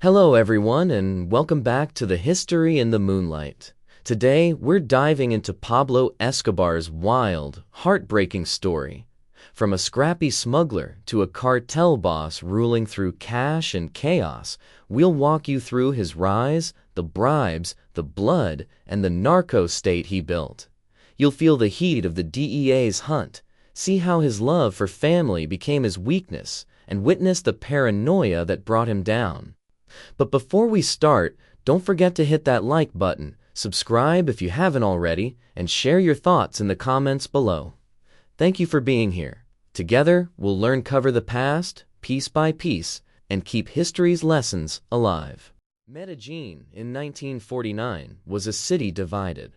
Hello everyone and welcome back to the History in the Moonlight. Today we're diving into Pablo Escobar's wild, heartbreaking story. From a scrappy smuggler to a cartel boss ruling through cash and chaos, we'll walk you through his rise, the bribes, the blood, and the narco state he built. You'll feel the heat of the DEA's hunt, see how his love for family became his weakness, and witness the paranoia that brought him down. But before we start, don't forget to hit that like button, subscribe if you haven't already, and share your thoughts in the comments below. Thank you for being here. Together, we'll cover the past, piece by piece, and keep history's lessons alive. Medellín, in 1949, was a city divided.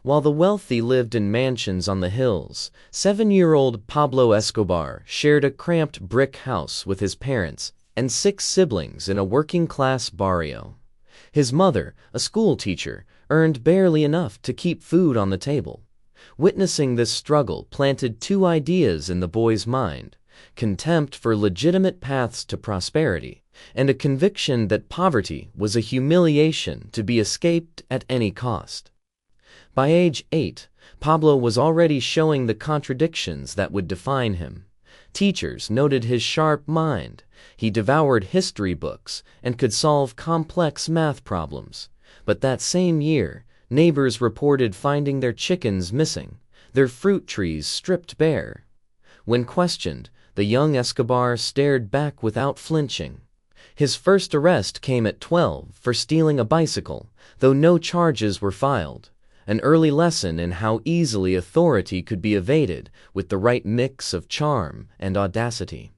While the wealthy lived in mansions on the hills, 7-year-old Pablo Escobar shared a cramped brick house with his parents and 6 siblings in a working-class barrio. His mother, a school teacher, earned barely enough to keep food on the table. Witnessing this struggle planted 2 ideas in the boy's mind: contempt for legitimate paths to prosperity, and a conviction that poverty was a humiliation to be escaped at any cost. By age 8, Pablo was already showing the contradictions that would define him. Teachers noted his sharp mind. He devoured history books and could solve complex math problems. But that same year, neighbors reported finding their chickens missing, their fruit trees stripped bare. When questioned, the young Escobar stared back without flinching. His first arrest came at 12 for stealing a bicycle, though no charges were filed. An early lesson in how easily authority could be evaded with the right mix of charm and audacity.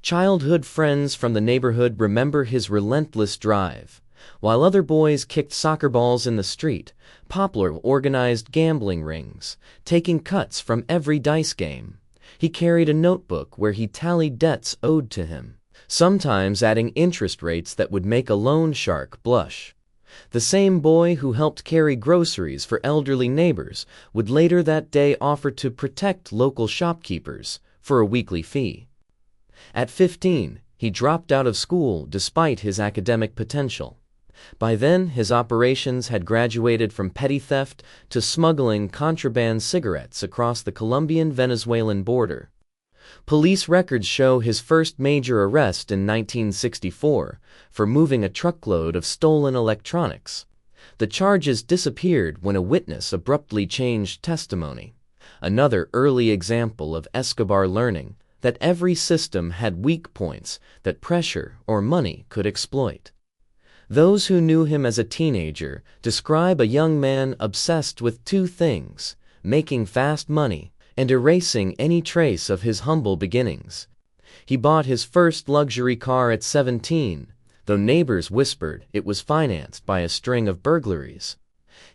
Childhood friends from the neighborhood remember his relentless drive. While other boys kicked soccer balls in the street, Pablo organized gambling rings, taking cuts from every dice game. He carried a notebook where he tallied debts owed to him, sometimes adding interest rates that would make a loan shark blush. The same boy who helped carry groceries for elderly neighbors would later that day offer to protect local shopkeepers for a weekly fee. At 15, he dropped out of school despite his academic potential. By then, his operations had graduated from petty theft to smuggling contraband cigarettes across the Colombian-Venezuelan border. Police records show his first major arrest in 1964 for moving a truckload of stolen electronics. The charges disappeared when a witness abruptly changed testimony. Another early example of Escobar learning that every system had weak points that pressure or money could exploit. Those who knew him as a teenager describe a young man obsessed with 2 things: making fast money and erasing any trace of his humble beginnings. He bought his first luxury car at 17, though neighbors whispered it was financed by a string of burglaries.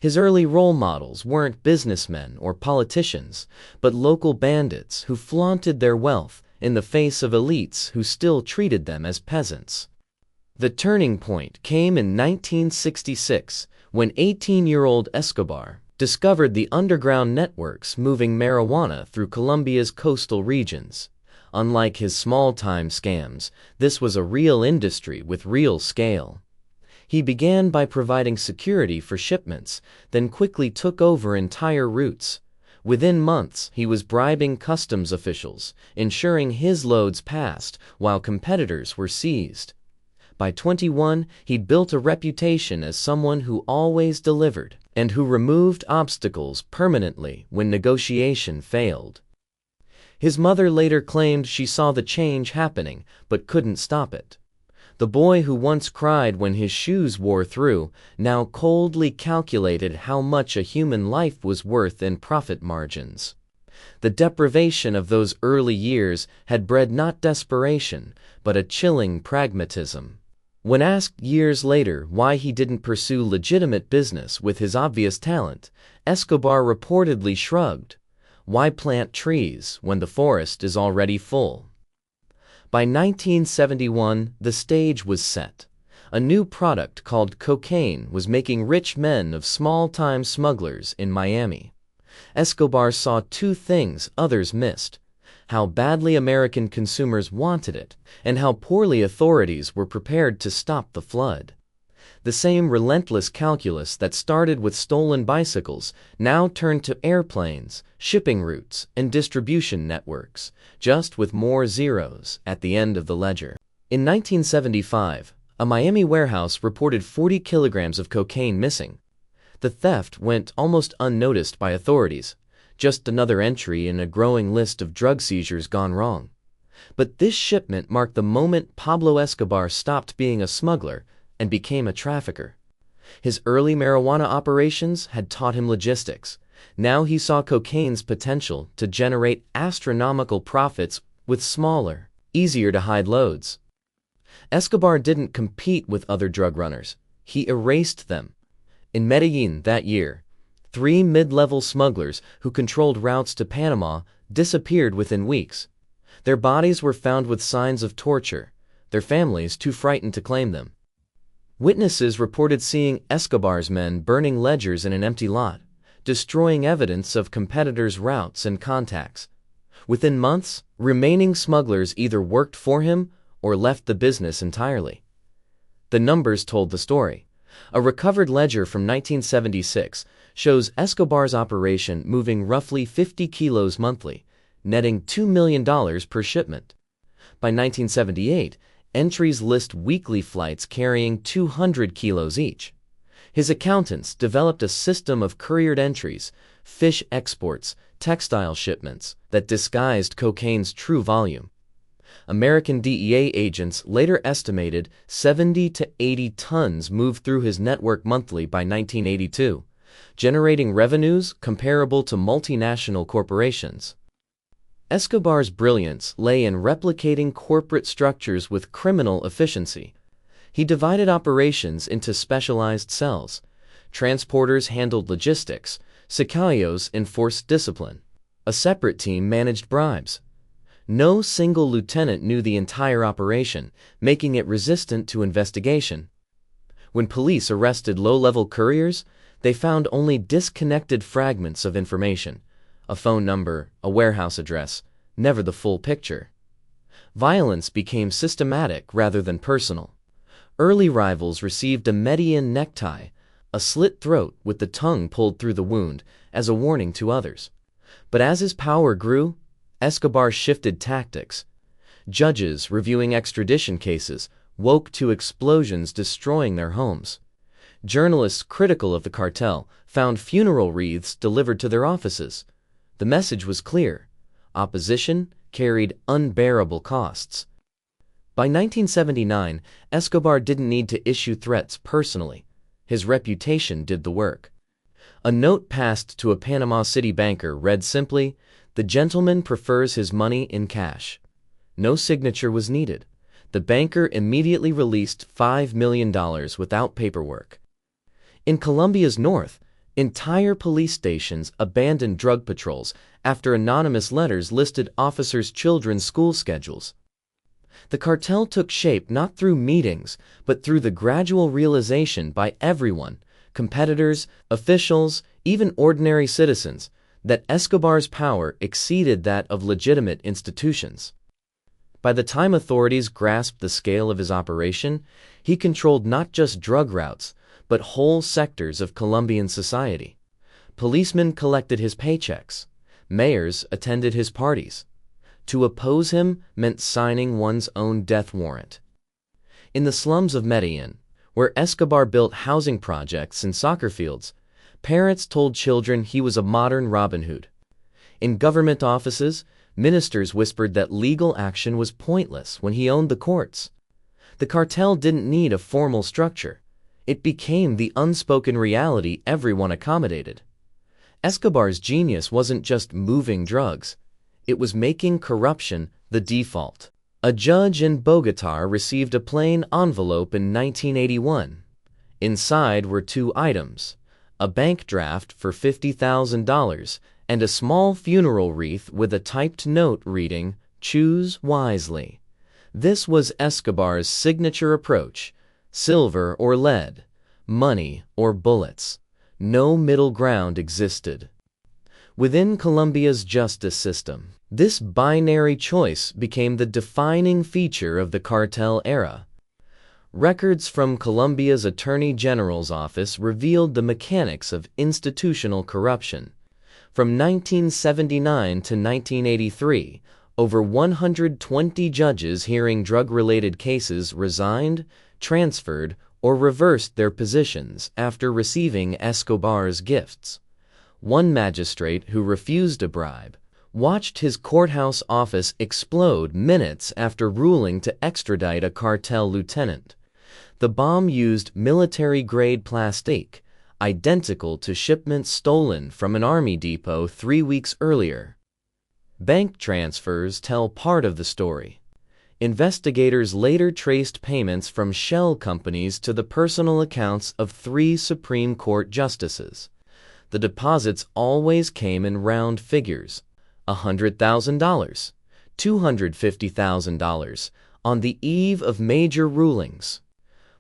His early role models weren't businessmen or politicians, but local bandits who flaunted their wealth in the face of elites who still treated them as peasants. The turning point came in 1966 when 18-year-old Escobar discovered the underground networks moving marijuana through Colombia's coastal regions. Unlike his small-time scams, this was a real industry with real scale. He began by providing security for shipments, then quickly took over entire routes. Within months, he was bribing customs officials, ensuring his loads passed while competitors were seized. By 21, he'd built a reputation as someone who always delivered and who removed obstacles permanently when negotiation failed. His mother later claimed she saw the change happening but couldn't stop it. The boy who once cried when his shoes wore through now coldly calculated how much a human life was worth in profit margins. The deprivation of those early years had bred not desperation, but a chilling pragmatism. When asked years later why he didn't pursue legitimate business with his obvious talent, Escobar reportedly shrugged. Why plant trees when the forest is already full? By 1971, the stage was set. A new product called cocaine was making rich men of small-time smugglers in Miami. Escobar saw 2 things others missed: how badly American consumers wanted it, and how poorly authorities were prepared to stop the flood. The same relentless calculus that started with stolen bicycles now turned to airplanes, shipping routes, and distribution networks, just with more zeros at the end of the ledger. In 1975, a Miami warehouse reported 40 kilograms of cocaine missing. The theft went almost unnoticed by authorities, just another entry in a growing list of drug seizures gone wrong. But this shipment marked the moment Pablo Escobar stopped being a smuggler and became a trafficker. His early marijuana operations had taught him logistics. Now he saw cocaine's potential to generate astronomical profits with smaller, easier-to-hide loads. Escobar didn't compete with other drug runners. He erased them. In Medellín that year, 3 mid-level smugglers who controlled routes to Panama disappeared within weeks. Their bodies were found with signs of torture, their families too frightened to claim them. Witnesses reported seeing Escobar's men burning ledgers in an empty lot, destroying evidence of competitors' routes and contacts. Within months, remaining smugglers either worked for him or left the business entirely. The numbers told the story. A recovered ledger from 1976 shows Escobar's operation moving roughly 50 kilos monthly, netting $2 million per shipment. By 1978, entries list weekly flights carrying 200 kilos each. His accountants developed a system of couriered entries, fish exports, textile shipments that disguised cocaine's true volume. American DEA agents later estimated 70 to 80 tons moved through his network monthly by 1982, generating revenues comparable to multinational corporations. Escobar's brilliance lay in replicating corporate structures with criminal efficiency. He divided operations into specialized cells. Transporters handled logistics, sicarios enforced discipline. A separate team managed bribes. No single lieutenant knew the entire operation, making it resistant to investigation. When police arrested low-level couriers, they found only disconnected fragments of information: a phone number, a warehouse address, never the full picture. Violence became systematic rather than personal. Early rivals received a median necktie, a slit throat with the tongue pulled through the wound, as a warning to others. But as his power grew, Escobar shifted tactics. Judges reviewing extradition cases woke to explosions destroying their homes. Journalists critical of the cartel found funeral wreaths delivered to their offices. The message was clear: opposition carried unbearable costs. By 1979, Escobar didn't need to issue threats personally. His reputation did the work. A note passed to a Panama City banker read simply, "The gentleman prefers his money in cash." No signature was needed. The banker immediately released $5 million without paperwork. In Colombia's north, entire police stations abandoned drug patrols after anonymous letters listed officers' children's school schedules. The cartel took shape not through meetings, but through the gradual realization by everyone, competitors, officials, even ordinary citizens, that Escobar's power exceeded that of legitimate institutions. By the time authorities grasped the scale of his operation, he controlled not just drug routes, but whole sectors of Colombian society. Policemen collected his paychecks. Mayors attended his parties. To oppose him meant signing one's own death warrant. In the slums of Medellín, where Escobar built housing projects and soccer fields, parents told children he was a modern Robin Hood. In government offices, ministers whispered that legal action was pointless when he owned the courts. The cartel didn't need a formal structure. It became the unspoken reality everyone accommodated. Escobar's genius wasn't just moving drugs. It was making corruption the default. A judge in Bogotá received a plain envelope in 1981. Inside were 2 items: a bank draft for $50,000 and a small funeral wreath with a typed note reading, "Choose wisely." This was Escobar's signature approach: silver or lead, money or bullets. No middle ground existed. Within Colombia's justice system, This binary choice became the defining feature of the cartel era. Records from Colombia's Attorney General's office revealed the mechanics of institutional corruption. From 1979 to 1983, over 120 judges hearing drug-related cases resigned, transferred, or reversed their positions after receiving Escobar's gifts. One magistrate who refused a bribe watched his courthouse office explode minutes after ruling to extradite a cartel lieutenant. The bomb used military-grade plastique, identical to shipments stolen from an army depot 3 weeks earlier. Bank transfers tell part of the story. Investigators later traced payments from shell companies to the personal accounts of 3 Supreme Court justices. The deposits always came in round figures: $100,000, $250,000, on the eve of major rulings.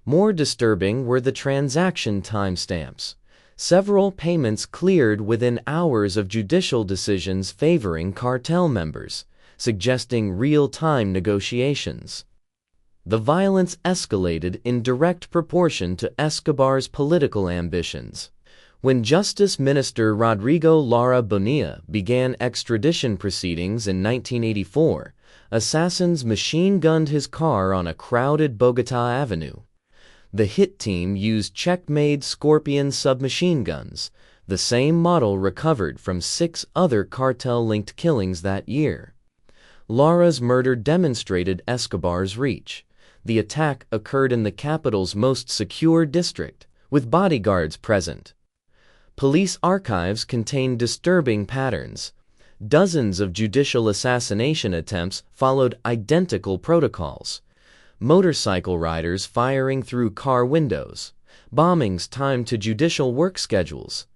More disturbing were the transaction timestamps. Several payments cleared within hours of judicial decisions favoring cartel members, suggesting real-time negotiations. The violence escalated in direct proportion to Escobar's political ambitions. When Justice Minister Rodrigo Lara Bonilla began extradition proceedings in 1984, assassins machine-gunned his car on a crowded Bogotá avenue. The hit team used Czech-made Scorpion submachine guns, the same model recovered from 6 other cartel-linked killings that year. Lara's murder demonstrated Escobar's reach. The attack occurred in the capital's most secure district, with bodyguards present. Police archives contain disturbing patterns. Dozens of judicial assassination attempts followed identical protocols. Motorcycle riders firing through car windows, bombings timed to judicial work schedules,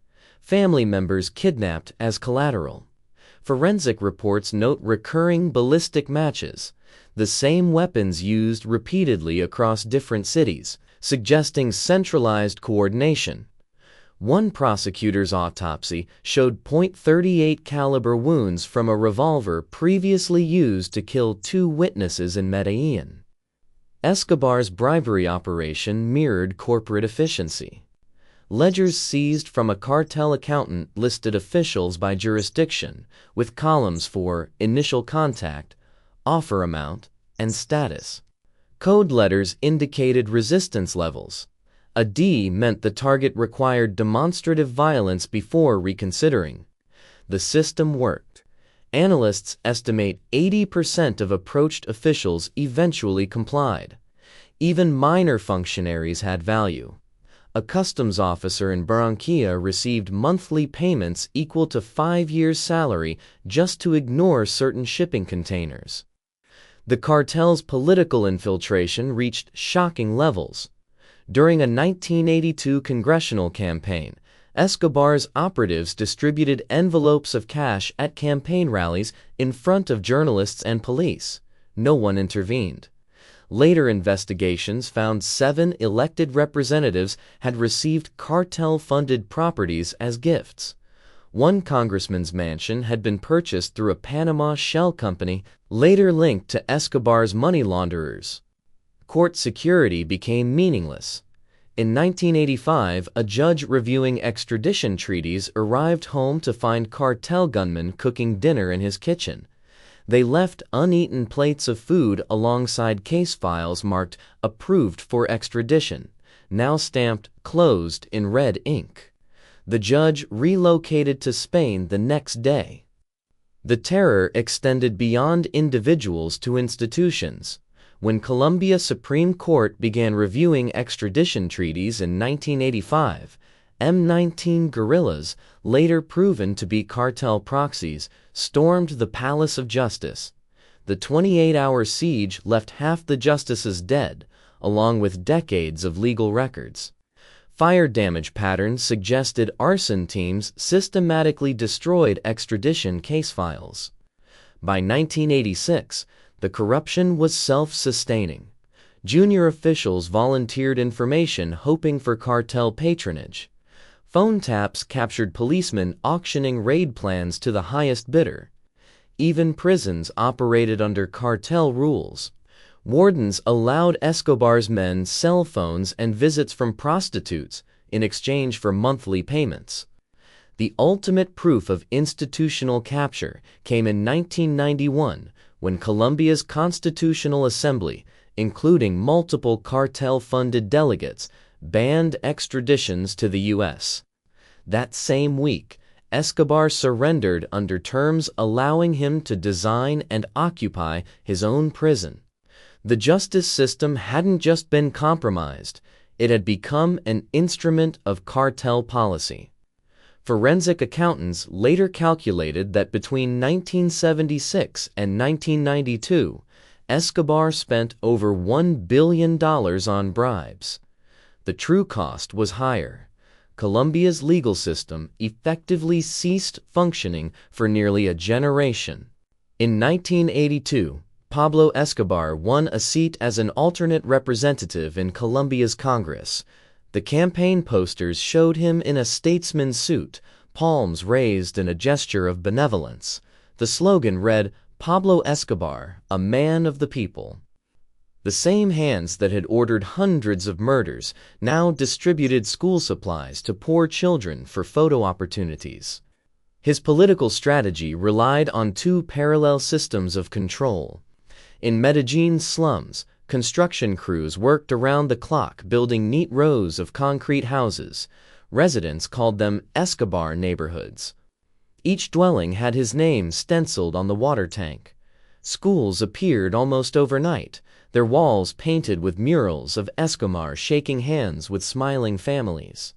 family members kidnapped as collateral. Forensic reports note recurring ballistic matches, the same weapons used repeatedly across different cities, suggesting centralized coordination. One prosecutor's autopsy showed .38 caliber wounds from a revolver previously used to kill 2 witnesses in Medellín. Escobar's bribery operation mirrored corporate efficiency. Ledgers seized from a cartel accountant listed officials by jurisdiction, with columns for initial contact, offer amount, and status. Code letters indicated resistance levels. A D meant the target required demonstrative violence before reconsidering. The system worked. Analysts estimate 80% of approached officials eventually complied. Even minor functionaries had value. A customs officer in Barranquilla received monthly payments equal to 5 years' salary just to ignore certain shipping containers. The cartel's political infiltration reached shocking levels. During a 1982 congressional campaign, Escobar's operatives distributed envelopes of cash at campaign rallies in front of journalists and police. No one intervened. Later investigations found 7 elected representatives had received cartel-funded properties as gifts. One congressman's mansion had been purchased through a Panama shell company, later linked to Escobar's money launderers. Court security became meaningless. In 1985, a judge reviewing extradition treaties arrived home to find cartel gunmen cooking dinner in his kitchen. They left uneaten plates of food alongside case files marked "Approved for extradition," now stamped "Closed" in red ink. The judge relocated to Spain the next day. The terror extended beyond individuals to institutions. When Colombia Supreme Court began reviewing extradition treaties in 1985, M19 guerrillas, later proven to be cartel proxies, stormed the Palace of Justice. The 28-hour siege left half the justices dead, along with decades of legal records. Fire damage patterns suggested arson teams systematically destroyed extradition case files. By 1986, the corruption was self-sustaining. Junior officials volunteered information hoping for cartel patronage. Phone taps captured policemen auctioning raid plans to the highest bidder. Even prisons operated under cartel rules. Wardens allowed Escobar's men cell phones and visits from prostitutes in exchange for monthly payments. The ultimate proof of institutional capture came in 1991 when Colombia's Constitutional Assembly, including multiple cartel-funded delegates, banned extraditions to the U.S. That same week, Escobar surrendered under terms allowing him to design and occupy his own prison. The justice system hadn't just been compromised, it had become an instrument of cartel policy. Forensic accountants later calculated that between 1976 and 1992, Escobar spent over $1 billion on bribes. The true cost was higher. Colombia's legal system effectively ceased functioning for nearly a generation. In 1982, Pablo Escobar won a seat as an alternate representative in Colombia's Congress. The campaign posters showed him in a statesman's suit, palms raised in a gesture of benevolence. The slogan read, "Pablo Escobar, a man of the people." The same hands that had ordered hundreds of murders now distributed school supplies to poor children for photo opportunities. His political strategy relied on two parallel systems of control. In Medellin's slums, construction crews worked around the clock building neat rows of concrete houses. Residents called them Escobar neighborhoods. Each dwelling had his name stenciled on the water tank. Schools appeared almost overnight, their walls painted with murals of Escobar shaking hands with smiling families.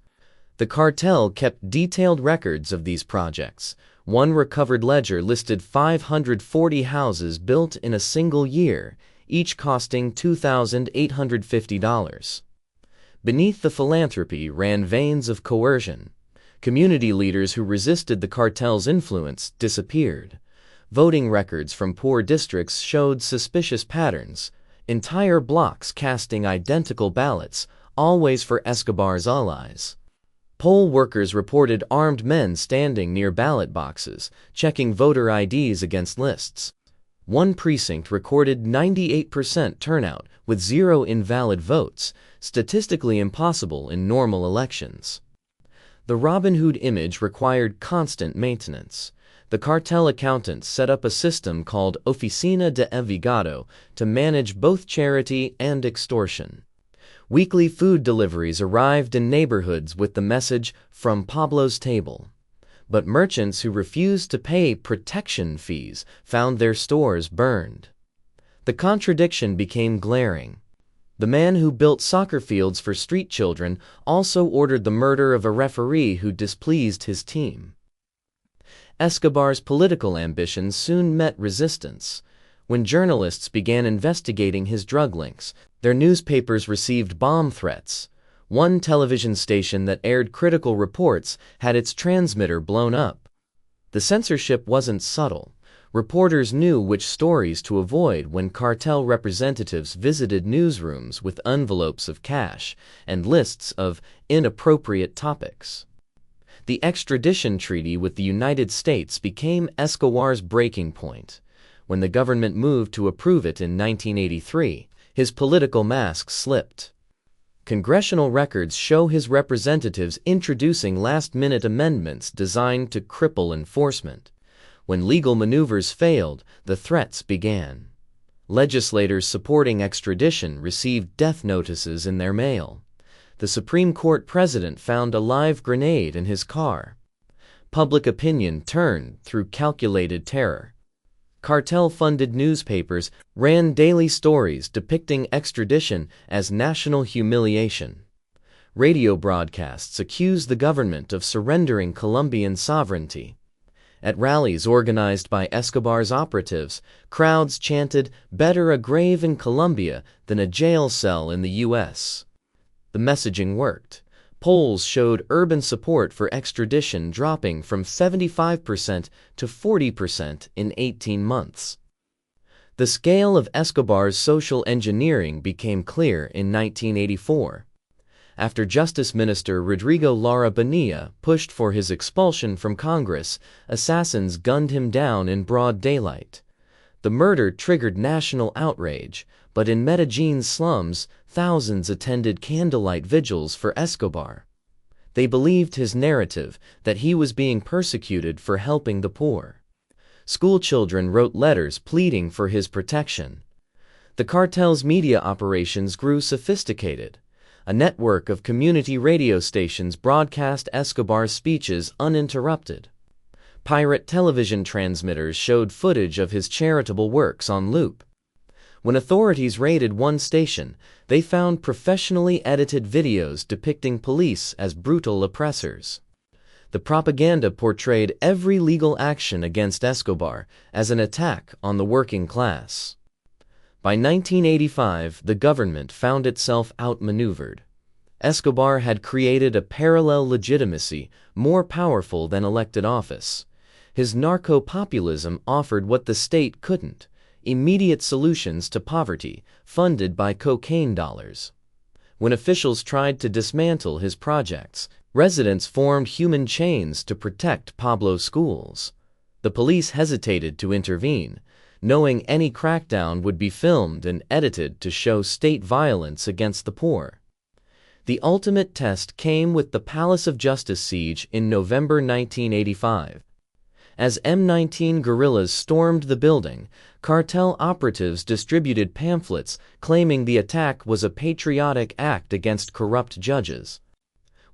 The cartel kept detailed records of these projects. One recovered ledger listed 540 houses built in a single year, each costing $2,850. Beneath the philanthropy ran veins of coercion. Community leaders who resisted the cartel's influence disappeared. Voting records from poor districts showed suspicious patterns. Entire blocks casting identical ballots, always for Escobar's allies. Poll workers reported armed men standing near ballot boxes, checking voter IDs against lists. One precinct recorded 98% turnout with 0 invalid votes, statistically impossible in normal elections. The Robin Hood image required constant maintenance. The cartel accountants set up a system called Oficina de Envigado to manage both charity and extortion. Weekly food deliveries arrived in neighborhoods with the message, "From Pablo's table." But merchants who refused to pay protection fees found their stores burned. The contradiction became glaring. The man who built soccer fields for street children also ordered the murder of a referee who displeased his team. Escobar's political ambitions soon met resistance. When journalists began investigating his drug links, their newspapers received bomb threats. One television station that aired critical reports had its transmitter blown up. The censorship wasn't subtle. Reporters knew which stories to avoid when cartel representatives visited newsrooms with envelopes of cash and lists of inappropriate topics. The extradition treaty with the United States became Escobar's breaking point. When the government moved to approve it in 1983, his political mask slipped. Congressional records show his representatives introducing last-minute amendments designed to cripple enforcement. When legal maneuvers failed, the threats began. Legislators supporting extradition received death notices in their mail. The Supreme Court president found a live grenade in his car. Public opinion turned through calculated terror. Cartel-funded newspapers ran daily stories depicting extradition as national humiliation. Radio broadcasts accused the government of surrendering Colombian sovereignty. At rallies organized by Escobar's operatives, crowds chanted, "Better a grave in Colombia than a jail cell in the U.S." The messaging worked. Polls showed urban support for extradition dropping from 75% to 40% in 18 months. The scale of Escobar's social engineering became clear in 1984. After Justice Minister Rodrigo Lara Bonilla pushed for his expulsion from Congress, assassins gunned him down in broad daylight. The murder triggered national outrage, but in Medellin's slums, thousands attended candlelight vigils for Escobar. They believed his narrative that he was being persecuted for helping the poor. Schoolchildren wrote letters pleading for his protection. The cartel's media operations grew sophisticated. A network of community radio stations broadcast Escobar's speeches uninterrupted. Pirate television transmitters showed footage of his charitable works on loop. When authorities raided one station, they found professionally edited videos depicting police as brutal oppressors. The propaganda portrayed every legal action against Escobar as an attack on the working class. By 1985, the government found itself outmaneuvered. Escobar had created a parallel legitimacy more powerful than elected office. His narco-populism offered what the state couldn't: immediate solutions to poverty, funded by cocaine dollars. When officials tried to dismantle his projects, residents formed human chains to protect Pablo's schools. The police hesitated to intervene, knowing any crackdown would be filmed and edited to show state violence against the poor. The ultimate test came with the Palace of Justice siege in November 1985. As M19 guerrillas stormed the building, cartel operatives distributed pamphlets claiming the attack was a patriotic act against corrupt judges.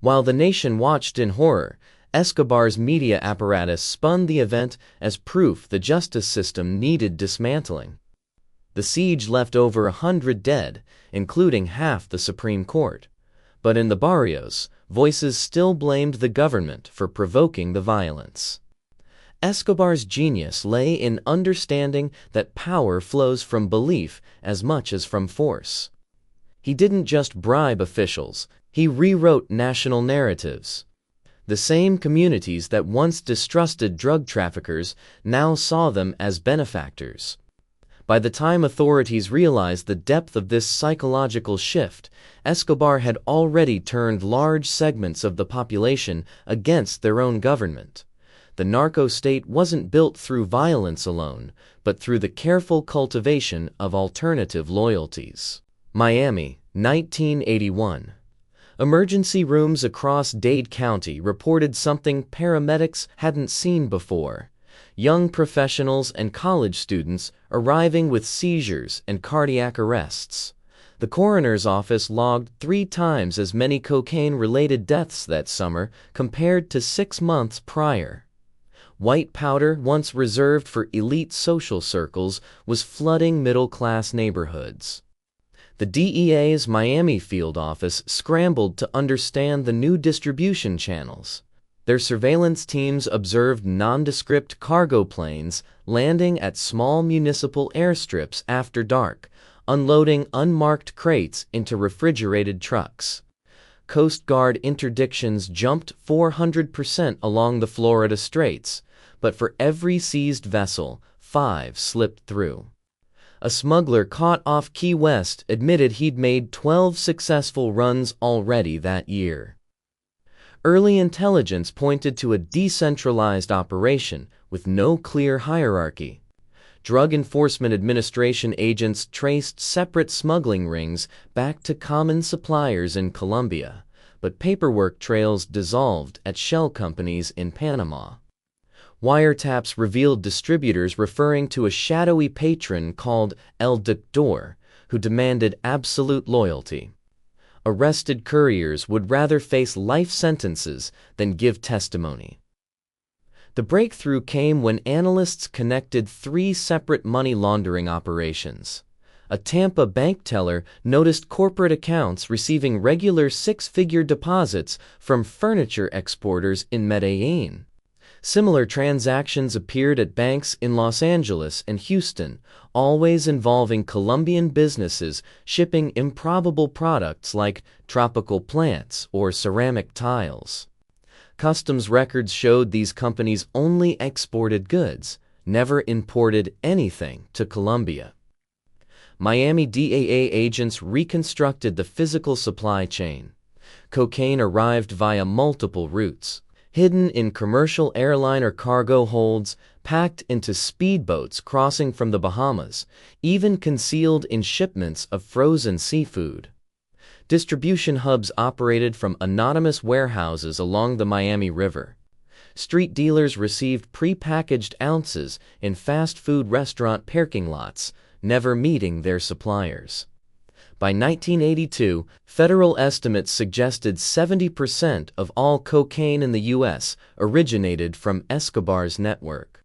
While the nation watched in horror, Escobar's media apparatus spun the event as proof the justice system needed dismantling. The siege left over 100 dead, including half the Supreme Court. But in the barrios, voices still blamed the government for provoking the violence. Escobar's genius lay in understanding that power flows from belief as much as from force. He didn't just bribe officials, he rewrote national narratives. The same communities that once distrusted drug traffickers now saw them as benefactors. By the time authorities realized the depth of this psychological shift, Escobar had already turned large segments of the population against their own government. The narco-state wasn't built through violence alone, but through the careful cultivation of alternative loyalties. Miami, 1981. Emergency rooms across Dade County reported something paramedics hadn't seen before: young professionals and college students arriving with seizures and cardiac arrests. The coroner's office logged 3 times as many cocaine-related deaths that summer compared to 6 months prior. White powder, once reserved for elite social circles, was flooding middle-class neighborhoods. The DEA's Miami field office scrambled to understand the new distribution channels. Their surveillance teams observed nondescript cargo planes landing at small municipal airstrips after dark, unloading unmarked crates into refrigerated trucks. Coast Guard interdictions jumped 400% along the Florida Straits, but for every seized vessel, 5 slipped through. A smuggler caught off Key West admitted he'd made 12 successful runs already that year. Early intelligence pointed to a decentralized operation with no clear hierarchy. Drug Enforcement Administration agents traced separate smuggling rings back to common suppliers in Colombia, but paperwork trails dissolved at shell companies in Panama. Wiretaps revealed distributors referring to a shadowy patron called El Dictador, who demanded absolute loyalty. Arrested couriers would rather face life sentences than give testimony. The breakthrough came when analysts connected 3 separate money laundering operations. A Tampa bank teller noticed corporate accounts receiving regular 6-figure deposits from furniture exporters in Medellín. Similar transactions appeared at banks in Los Angeles and Houston, always involving Colombian businesses shipping improbable products like tropical plants or ceramic tiles. Customs records showed these companies only exported goods, never imported anything to Colombia. Miami DEA agents reconstructed the physical supply chain. cocaine arrived via multiple routes. Hidden in commercial airline or cargo holds, packed into speedboats crossing from the Bahamas, even concealed in shipments of frozen seafood. Distribution hubs operated from anonymous warehouses along the Miami River. Street dealers received pre-packaged ounces in fast food restaurant parking lots, never meeting their suppliers. By 1982, federal estimates suggested 70% of all cocaine in the U.S. originated from Escobar's network.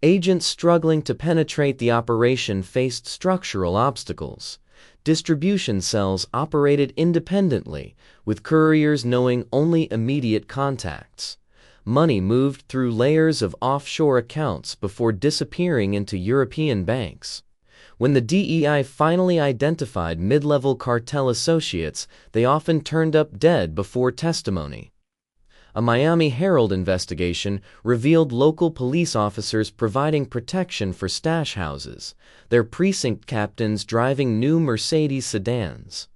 Agents struggling to penetrate the operation faced structural obstacles. Distribution cells operated independently, with couriers knowing only immediate contacts. Money moved through layers of offshore accounts before disappearing into European banks. When the DEI finally identified mid-level cartel associates, they often turned up dead before testimony. A Miami Herald investigation revealed local police officers providing protection for stash houses, their precinct captains driving new Mercedes sedans.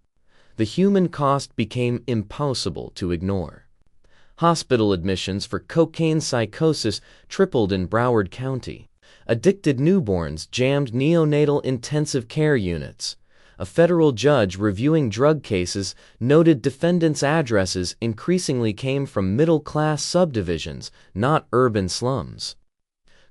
The human cost became impossible to ignore. Hospital admissions for cocaine psychosis tripled in Broward County. Addicted newborns jammed neonatal intensive care units. A federal judge reviewing drug cases noted defendants' addresses increasingly came from middle-class subdivisions, not urban slums.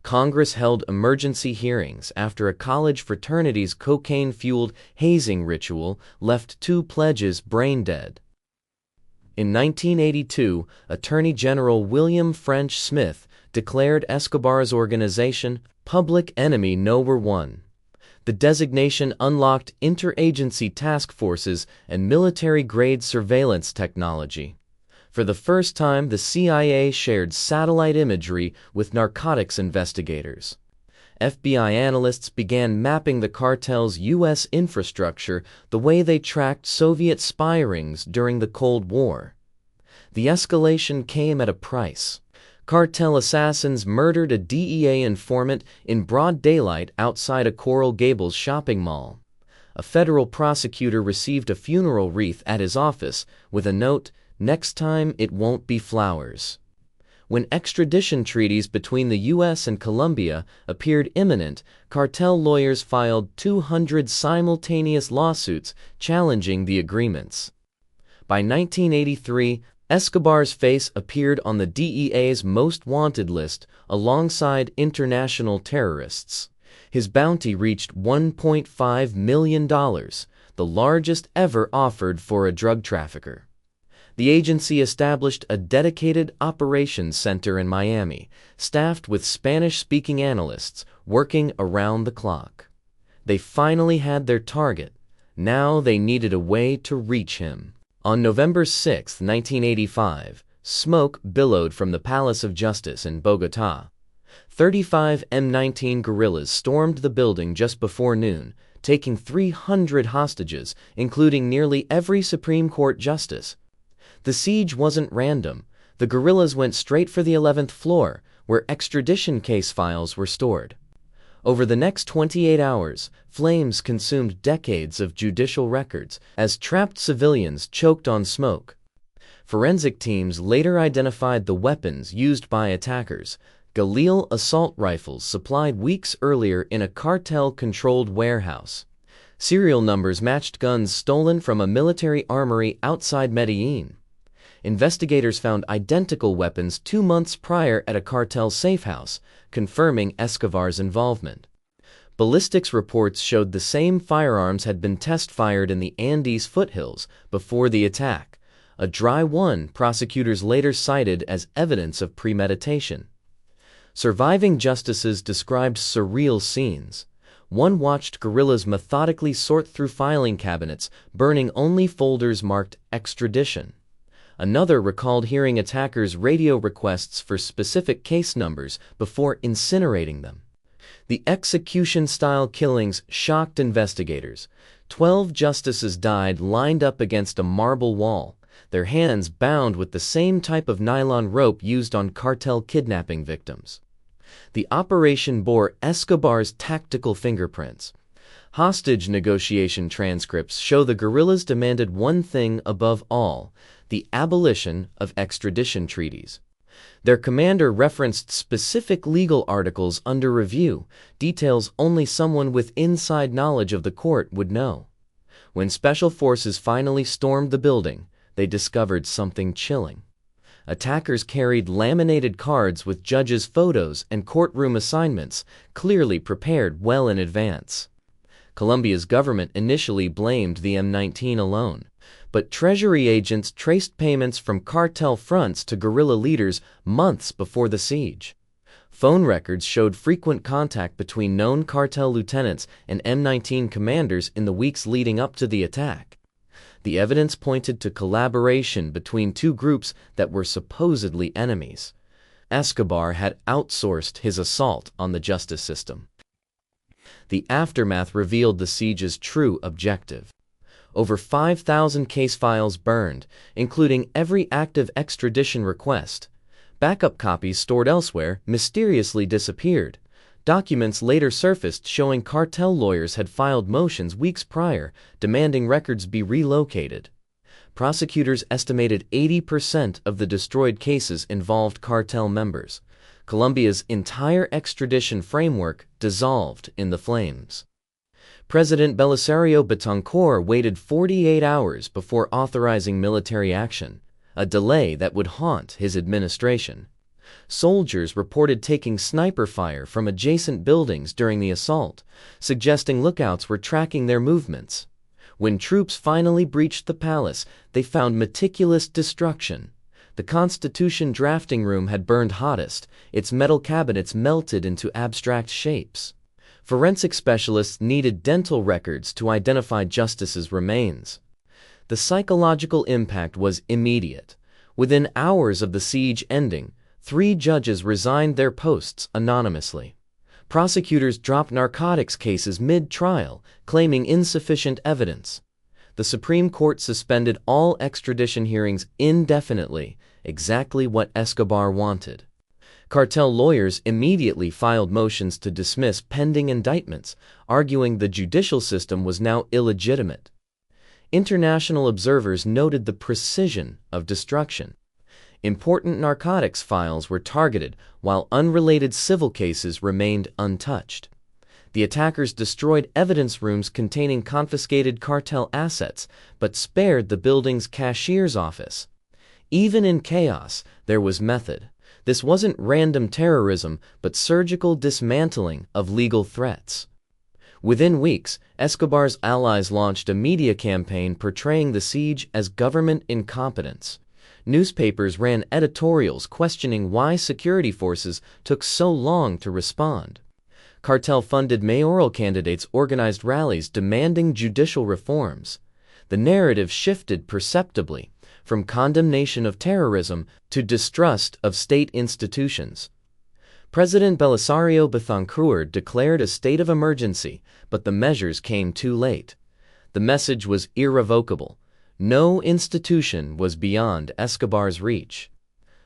Congress held emergency hearings after a college fraternity's cocaine-fueled hazing ritual left 2 pledges brain-dead. In 1982, Attorney General William French Smith declared Escobar's organization Public Enemy No. 1. The designation unlocked interagency task forces and military-grade surveillance technology. For the first time, the CIA shared satellite imagery with narcotics investigators. FBI analysts began mapping the cartel's U.S. infrastructure the way they tracked Soviet spy rings during the Cold War. The escalation came at a price. Cartel assassins murdered a DEA informant in broad daylight outside a Coral Gables shopping mall. A federal prosecutor received a funeral wreath at his office with a note, "Next time it won't be flowers." When extradition treaties between the U.S. and Colombia appeared imminent, cartel lawyers filed 200 simultaneous lawsuits challenging the agreements. By 1983, Escobar's face appeared on the DEA's most wanted list alongside international terrorists. His bounty reached $1.5 million, the largest ever offered for a drug trafficker. The agency established a dedicated operations center in Miami, staffed with Spanish-speaking analysts working around the clock. They finally had their target. Now they needed a way to reach him. On November 6, 1985, smoke billowed from the Palace of Justice in Bogotá. 35 M19 guerrillas stormed the building just before noon, taking 300 hostages, including nearly every Supreme Court justice. The siege wasn't random. The guerrillas went straight for the 11th floor, where extradition case files were stored. Over the next 28 hours, flames consumed decades of judicial records as trapped civilians choked on smoke. Forensic teams later identified the weapons used by attackers, Galil assault rifles supplied weeks earlier in a cartel-controlled warehouse. Serial numbers matched guns stolen from a military armory outside Medellín. Investigators found identical weapons 2 months prior at a cartel safehouse, confirming Escobar's involvement. Ballistics reports showed the same firearms had been test-fired in the Andes foothills before the attack, a dry one prosecutors later cited as evidence of premeditation. Surviving justices described surreal scenes. One watched guerrillas methodically sort through filing cabinets, burning only folders marked extradition. Another recalled hearing attackers' radio requests for specific case numbers before incinerating them. The execution-style killings shocked investigators. 12 justices died lined up against a marble wall, their hands bound with the same type of nylon rope used on cartel kidnapping victims. The operation bore Escobar's tactical fingerprints. Hostage negotiation transcripts show the guerrillas demanded one thing above all: the abolition of extradition treaties. Their commander referenced specific legal articles under review, details only someone with inside knowledge of the court would know. When special forces finally stormed the building, they discovered something chilling. Attackers carried laminated cards with judges' photos and courtroom assignments, clearly prepared well in advance. Colombia's government initially blamed the M19 alone, but Treasury agents traced payments from cartel fronts to guerrilla leaders months before the siege. Phone records showed frequent contact between known cartel lieutenants and M19 commanders in the weeks leading up to the attack. The evidence pointed to collaboration between two groups that were supposedly enemies. Escobar had outsourced his assault on the justice system. The aftermath revealed the siege's true objective. Over 5,000 case files burned, including every active extradition request. Backup copies stored elsewhere mysteriously disappeared. Documents later surfaced showing cartel lawyers had filed motions weeks prior, demanding records be relocated. Prosecutors estimated 80% of the destroyed cases involved cartel members. Colombia's entire extradition framework dissolved in the flames. President Belisario Betancur waited 48 hours before authorizing military action, a delay that would haunt his administration. Soldiers reported taking sniper fire from adjacent buildings during the assault, suggesting lookouts were tracking their movements. When troops finally breached the palace, they found meticulous destruction. The Constitution drafting room had burned hottest, its metal cabinets melted into abstract shapes. Forensic specialists needed dental records to identify justices' remains. The psychological impact was immediate. Within hours of the siege ending, 3 judges resigned their posts anonymously. Prosecutors dropped narcotics cases mid-trial, claiming insufficient evidence. The Supreme Court suspended all extradition hearings indefinitely, exactly what Escobar wanted. Cartel lawyers immediately filed motions to dismiss pending indictments, arguing the judicial system was now illegitimate. International observers noted the precision of destruction. Important narcotics files were targeted, while unrelated civil cases remained untouched. The attackers destroyed evidence rooms containing confiscated cartel assets, but spared the building's cashier's office. Even in chaos, there was method. This wasn't random terrorism, but surgical dismantling of legal threats. Within weeks, Escobar's allies launched a media campaign portraying the siege as government incompetence. Newspapers ran editorials questioning why security forces took so long to respond. Cartel-funded mayoral candidates organized rallies demanding judicial reforms. The narrative shifted perceptibly, from condemnation of terrorism to distrust of state institutions. President Belisario Betancur declared a state of emergency, but the measures came too late. The message was irrevocable. No institution was beyond Escobar's reach.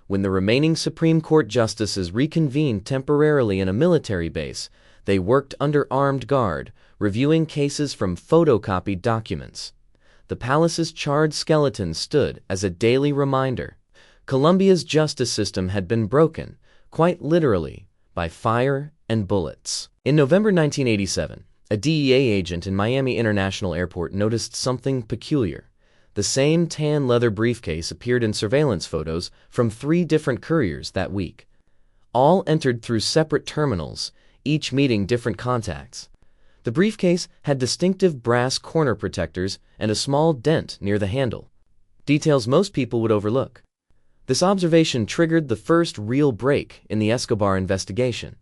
When the remaining Supreme Court justices reconvened temporarily in a military base, they worked under armed guard, reviewing cases from photocopied documents. The palace's charred skeleton stood as a daily reminder. Colombia's justice system had been broken, quite literally, by fire and bullets. In November 1987, a DEA agent in Miami International Airport noticed something peculiar. The same tan leather briefcase appeared in surveillance photos from 3 different couriers that week. All entered through separate terminals, each meeting different contacts. The briefcase had distinctive brass corner protectors and a small dent near the handle, details most people would overlook. This observation triggered the first real break in the Escobar investigation.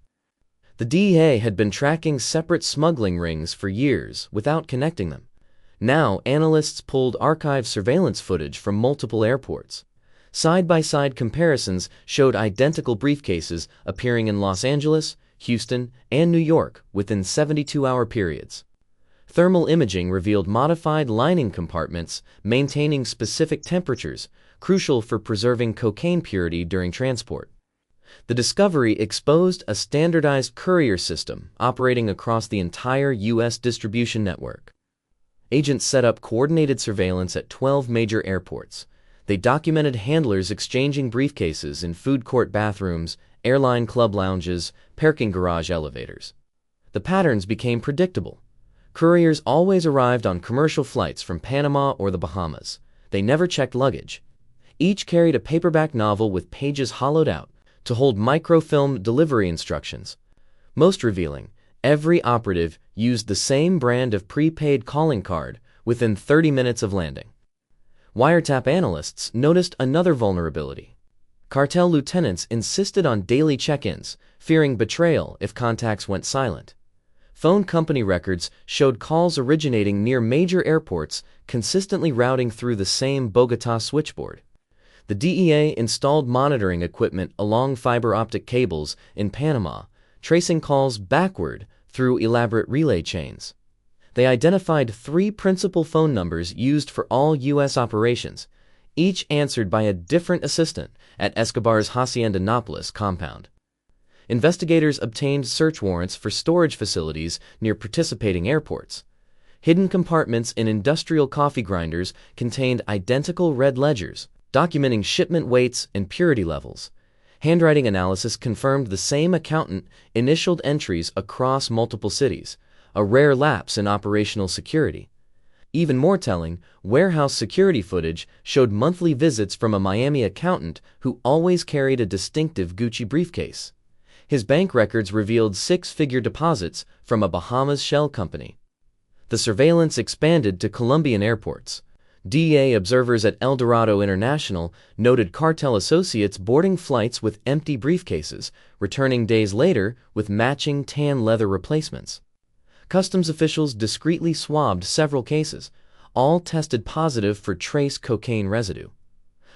The DEA had been tracking separate smuggling rings for years without connecting them. Now, analysts pulled archived surveillance footage from multiple airports. Side-by-side comparisons showed identical briefcases appearing in Los Angeles, Houston, and New York within 72-hour periods. Thermal imaging revealed modified lining compartments maintaining specific temperatures, crucial for preserving cocaine purity during transport. The discovery exposed a standardized courier system operating across the entire U.S. distribution network. Agents set up coordinated surveillance at 12 major airports. They documented handlers exchanging briefcases in food court bathrooms, airline club lounges, parking garage elevators. The patterns became predictable. Couriers always arrived on commercial flights from Panama or the Bahamas. They never checked luggage. Each carried a paperback novel with pages hollowed out to hold microfilm delivery instructions. Most revealing, every operative used the same brand of prepaid calling card within 30 minutes of landing. Wiretap analysts noticed another vulnerability. Cartel lieutenants insisted on daily check-ins, fearing betrayal if contacts went silent. Phone company records showed calls originating near major airports consistently routing through the same Bogotá switchboard. The DEA installed monitoring equipment along fiber optic cables in Panama, tracing calls backward through elaborate relay chains. They identified 3 principal phone numbers used for all U.S. operations, each answered by a different assistant at Escobar's Hacienda Nápoles compound. Investigators obtained search warrants for storage facilities near participating airports. Hidden compartments in industrial coffee grinders contained identical red ledgers, documenting shipment weights and purity levels. Handwriting analysis confirmed the same accountant initialed entries across multiple cities, a rare lapse in operational security. Even more telling, warehouse security footage showed monthly visits from a Miami accountant who always carried a distinctive Gucci briefcase. His bank records revealed 6-figure deposits from a Bahamas shell company. The surveillance expanded to Colombian airports. DEA observers at El Dorado International noted cartel associates boarding flights with empty briefcases, returning days later with matching tan leather replacements. Customs officials discreetly swabbed several cases, all tested positive for trace cocaine residue.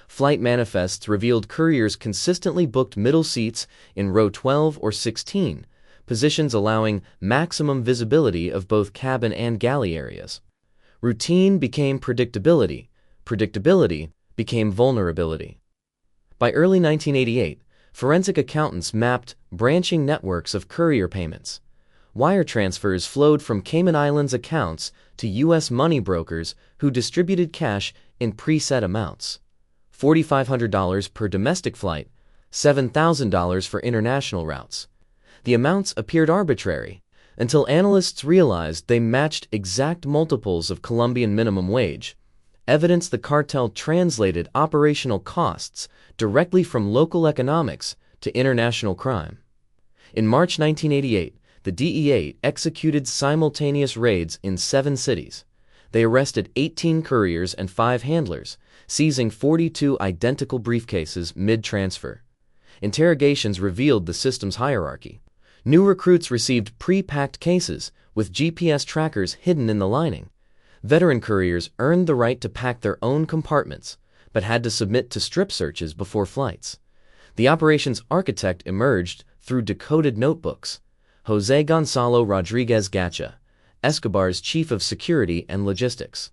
Flight manifests revealed couriers consistently booked middle seats in row 12 or 16, positions allowing maximum visibility of both cabin and galley areas. Routine became predictability. Predictability became vulnerability. By early 1988, forensic accountants mapped branching networks of courier payments. Wire transfers flowed from Cayman Islands accounts to U.S. money brokers who distributed cash in preset amounts. $4,500 per domestic flight, $7,000 for international routes. The amounts appeared arbitrary, until analysts realized they matched exact multiples of Colombian minimum wage, evidence the cartel translated operational costs directly from local economics to international crime. In March 1988, the DEA executed simultaneous raids in 7 cities. They arrested 18 couriers and 5 handlers, seizing 42 identical briefcases mid-transfer. Interrogations revealed the system's hierarchy. New recruits received pre-packed cases with GPS trackers hidden in the lining. Veteran couriers earned the right to pack their own compartments, but had to submit to strip searches before flights. The operation's architect emerged through decoded notebooks. Jose Gonzalo Rodriguez Gacha, Escobar's chief of security and logistics.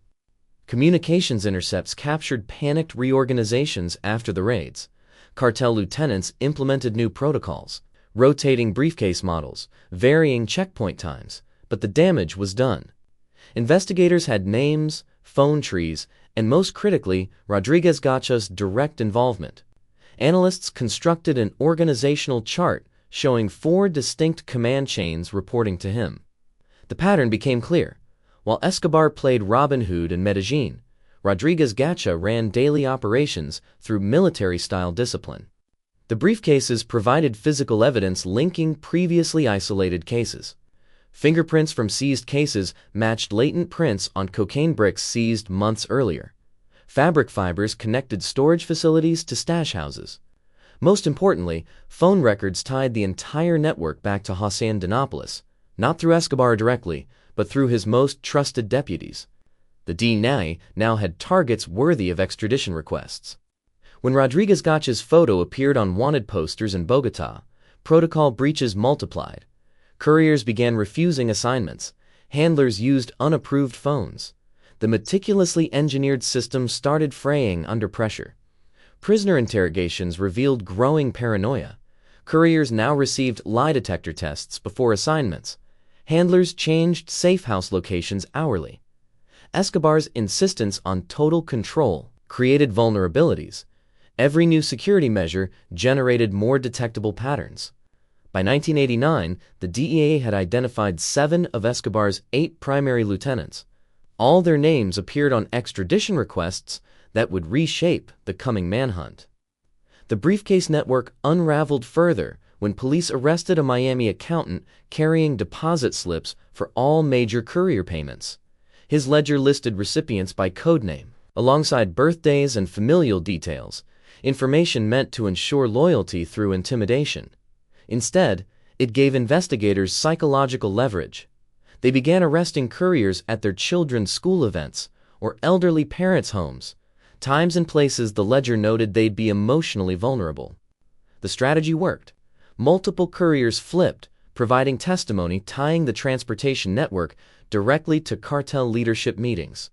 Communications intercepts captured panicked reorganizations after the raids. Cartel lieutenants implemented new protocols, rotating briefcase models, varying checkpoint times, but the damage was done. Investigators had names, phone trees, and most critically, Rodriguez Gacha's direct involvement. Analysts constructed an organizational chart showing 4 distinct command chains reporting to him. The pattern became clear. While Escobar played Robin Hood in Medellín, Rodriguez Gacha ran daily operations through military-style discipline. The briefcases provided physical evidence linking previously isolated cases. Fingerprints from seized cases matched latent prints on cocaine bricks seized months earlier. Fabric fibers connected storage facilities to stash houses. Most importantly, phone records tied the entire network back to Hacienda Nápoles, not through Escobar directly, but through his most trusted deputies. The DEA now had targets worthy of extradition requests. When Rodriguez Gacha's photo appeared on wanted posters in Bogotá, protocol breaches multiplied. Couriers began refusing assignments. Handlers used unapproved phones. The meticulously engineered system started fraying under pressure. Prisoner interrogations revealed growing paranoia. Couriers now received lie detector tests before assignments. Handlers changed safe house locations hourly. Escobar's insistence on total control created vulnerabilities. Every new security measure generated more detectable patterns. By 1989, the DEA had identified 7 of Escobar's 8 primary lieutenants. All their names appeared on extradition requests that would reshape the coming manhunt. The briefcase network unraveled further when police arrested a Miami accountant carrying deposit slips for all major courier payments. His ledger listed recipients by codename, alongside birthdays and familial details, information meant to ensure loyalty through intimidation. Instead, it gave investigators psychological leverage. They began arresting couriers at their children's school events or elderly parents' homes, times and places the ledger noted they'd be emotionally vulnerable. The strategy worked. Multiple couriers flipped, providing testimony tying the transportation network directly to cartel leadership meetings.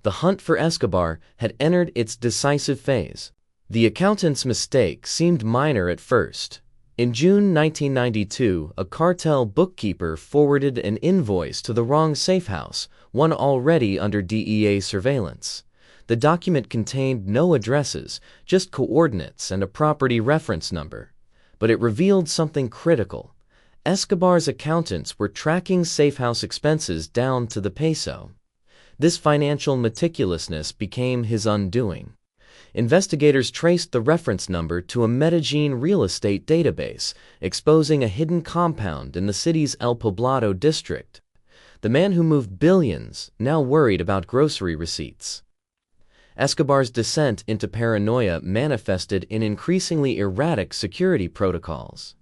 The hunt for Escobar had entered its decisive phase. The accountant's mistake seemed minor at first. In June 1992, a cartel bookkeeper forwarded an invoice to the wrong safe house, one already under DEA surveillance. The document contained no addresses, just coordinates and a property reference number. But it revealed something critical. Escobar's accountants were tracking safe house expenses down to the peso. This financial meticulousness became his undoing. Investigators traced the reference number to a Medellín real estate database, exposing a hidden compound in the city's El Poblado district. The man who moved billions now worried about grocery receipts. Escobar's descent into paranoia manifested in increasingly erratic security protocols.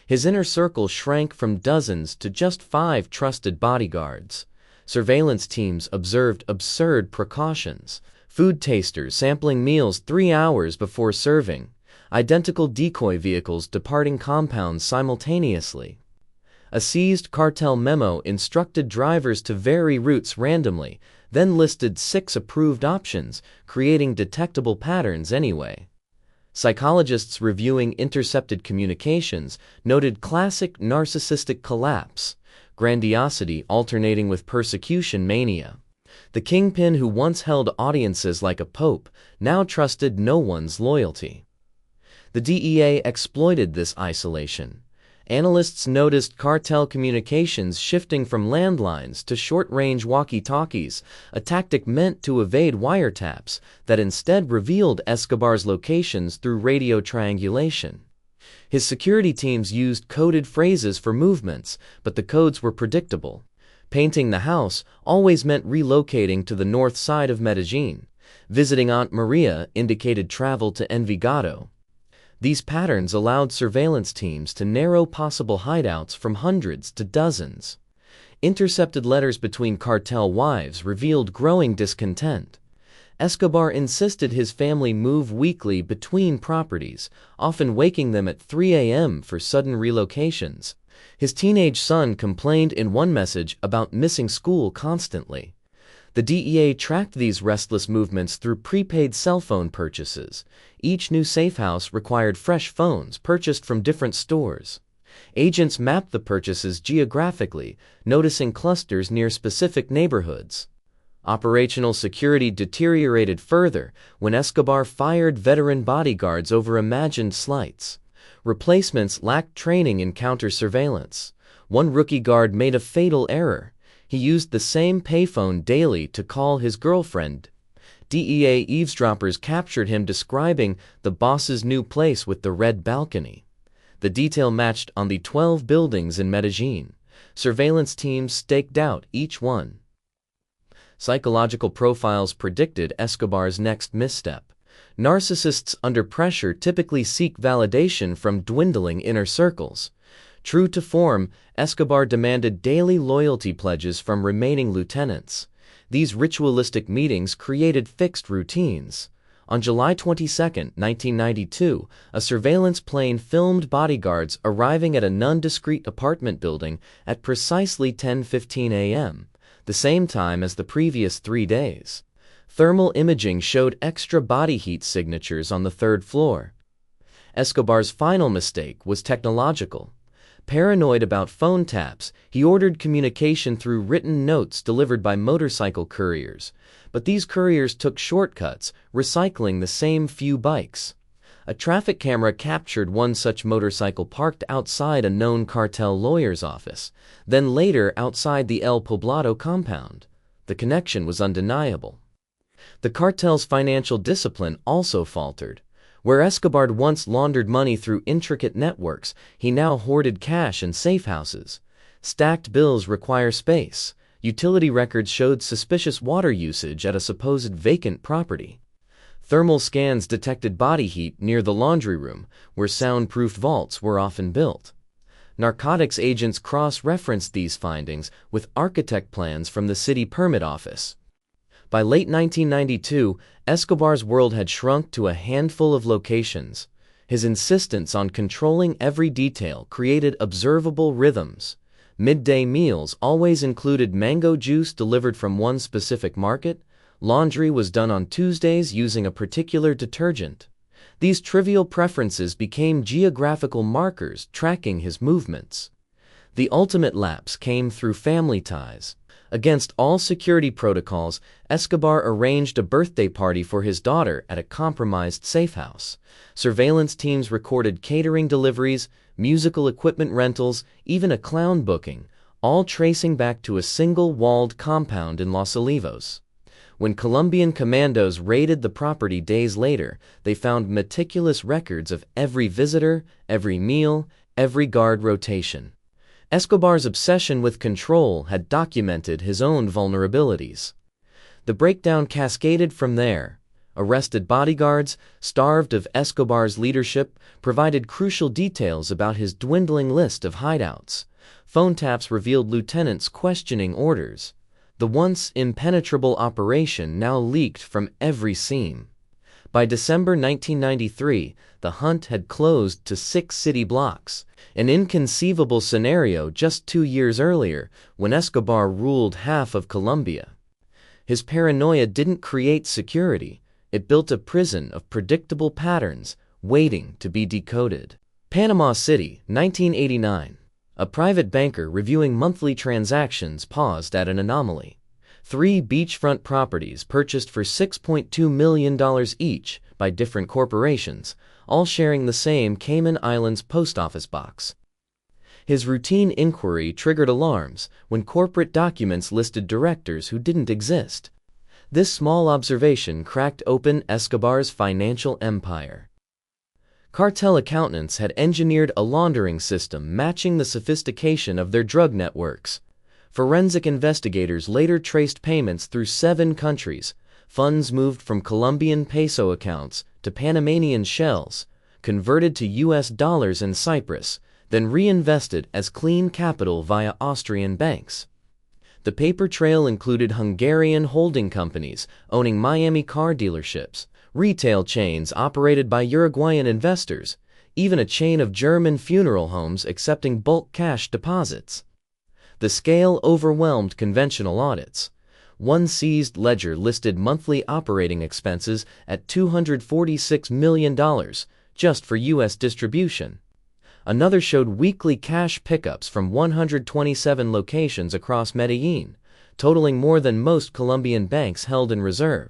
His inner circle shrank from dozens to just 5 trusted bodyguards. Surveillance teams observed absurd precautions. Food tasters sampling meals 3 hours before serving. Identical decoy vehicles departing compounds simultaneously. A seized cartel memo instructed drivers to vary routes randomly, then listed 6 approved options, creating detectable patterns anyway. Psychologists reviewing intercepted communications noted classic narcissistic collapse, grandiosity alternating with persecution mania. The kingpin who once held audiences like a pope now trusted no one's loyalty. The DEA exploited this isolation. Analysts noticed cartel communications shifting from landlines to short-range walkie-talkies, a tactic meant to evade wiretaps that instead revealed Escobar's locations through radio triangulation. His security teams used coded phrases for movements, but the codes were predictable. Painting the house always meant relocating to the north side of Medellín. Visiting Aunt Maria indicated travel to Envigado. These patterns allowed surveillance teams to narrow possible hideouts from hundreds to dozens. Intercepted letters between cartel wives revealed growing discontent. Escobar insisted his family move weekly between properties, often waking them at 3 a.m. for sudden relocations. His teenage son complained in one message about missing school constantly. The DEA tracked these restless movements through prepaid cell phone purchases. Each new safe house required fresh phones purchased from different stores. Agents mapped the purchases geographically, noticing clusters near specific neighborhoods. Operational security deteriorated further when Escobar fired veteran bodyguards over imagined slights. Replacements lacked training in counter-surveillance. One rookie guard made a fatal error. He used the same payphone daily to call his girlfriend. DEA eavesdroppers captured him describing the boss's new place with the red balcony. The detail matched on the 12 buildings in Medellín. Surveillance teams staked out each one. Psychological profiles predicted Escobar's next misstep. Narcissists under pressure typically seek validation from dwindling inner circles. True to form, Escobar demanded daily loyalty pledges from remaining lieutenants. These ritualistic meetings created fixed routines. On July 22, 1992, a surveillance plane filmed bodyguards arriving at a nondiscreet apartment building at precisely 10:15 a.m., the same time as the previous 3 days. Thermal imaging showed extra body heat signatures on the 3rd floor. Escobar's final mistake was technological. Paranoid about phone taps, he ordered communication through written notes delivered by motorcycle couriers. But these couriers took shortcuts, recycling the same few bikes. A traffic camera captured one such motorcycle parked outside a known cartel lawyer's office, then later outside the El Poblado compound. The connection was undeniable. The cartel's financial discipline also faltered. Where Escobar once laundered money through intricate networks, he now hoarded cash in safe houses. Stacked bills require space. Utility records showed suspicious water usage at a supposed vacant property. Thermal scans detected body heat near the laundry room, where soundproofed vaults were often built. Narcotics agents cross-referenced these findings with architect plans from the city permit office. By late 1992, Escobar's world had shrunk to a handful of locations. His insistence on controlling every detail created observable rhythms. Midday meals always included mango juice delivered from one specific market. Laundry was done on Tuesdays using a particular detergent. These trivial preferences became geographical markers tracking his movements. The ultimate lapse came through family ties. Against all security protocols, Escobar arranged a birthday party for his daughter at a compromised safe house. Surveillance teams recorded catering deliveries, musical equipment rentals, even a clown booking, all tracing back to a single walled compound in Los Olivos. When Colombian commandos raided the property days later, they found meticulous records of every visitor, every meal, every guard rotation. Escobar's obsession with control had documented his own vulnerabilities. The breakdown cascaded from there. Arrested bodyguards, starved of Escobar's leadership, provided crucial details about his dwindling list of hideouts. Phone taps revealed lieutenants questioning orders. The once impenetrable operation now leaked from every seam. By December 1993, the hunt had closed to 6 city blocks, an inconceivable scenario just 2 years earlier when Escobar ruled half of Colombia. His paranoia didn't create security, it built a prison of predictable patterns waiting to be decoded. Panama City, 1989. A private banker reviewing monthly transactions paused at an anomaly. 3 beachfront properties purchased for $6.2 million each by different corporations, all sharing the same Cayman Islands post office box. His routine inquiry triggered alarms when corporate documents listed directors who didn't exist. This small observation cracked open Escobar's financial empire. Cartel accountants had engineered a laundering system matching the sophistication of their drug networks. Forensic investigators later traced payments through 7 countries. Funds moved from Colombian peso accounts to Panamanian shells, converted to US dollars in Cyprus, then reinvested as clean capital via Austrian banks. The paper trail included Hungarian holding companies owning Miami car dealerships, retail chains operated by Uruguayan investors, even a chain of German funeral homes accepting bulk cash deposits. The scale overwhelmed conventional audits. One seized ledger listed monthly operating expenses at $246 million just for U.S. distribution. Another showed weekly cash pickups from 127 locations across Medellín, totaling more than most Colombian banks held in reserve.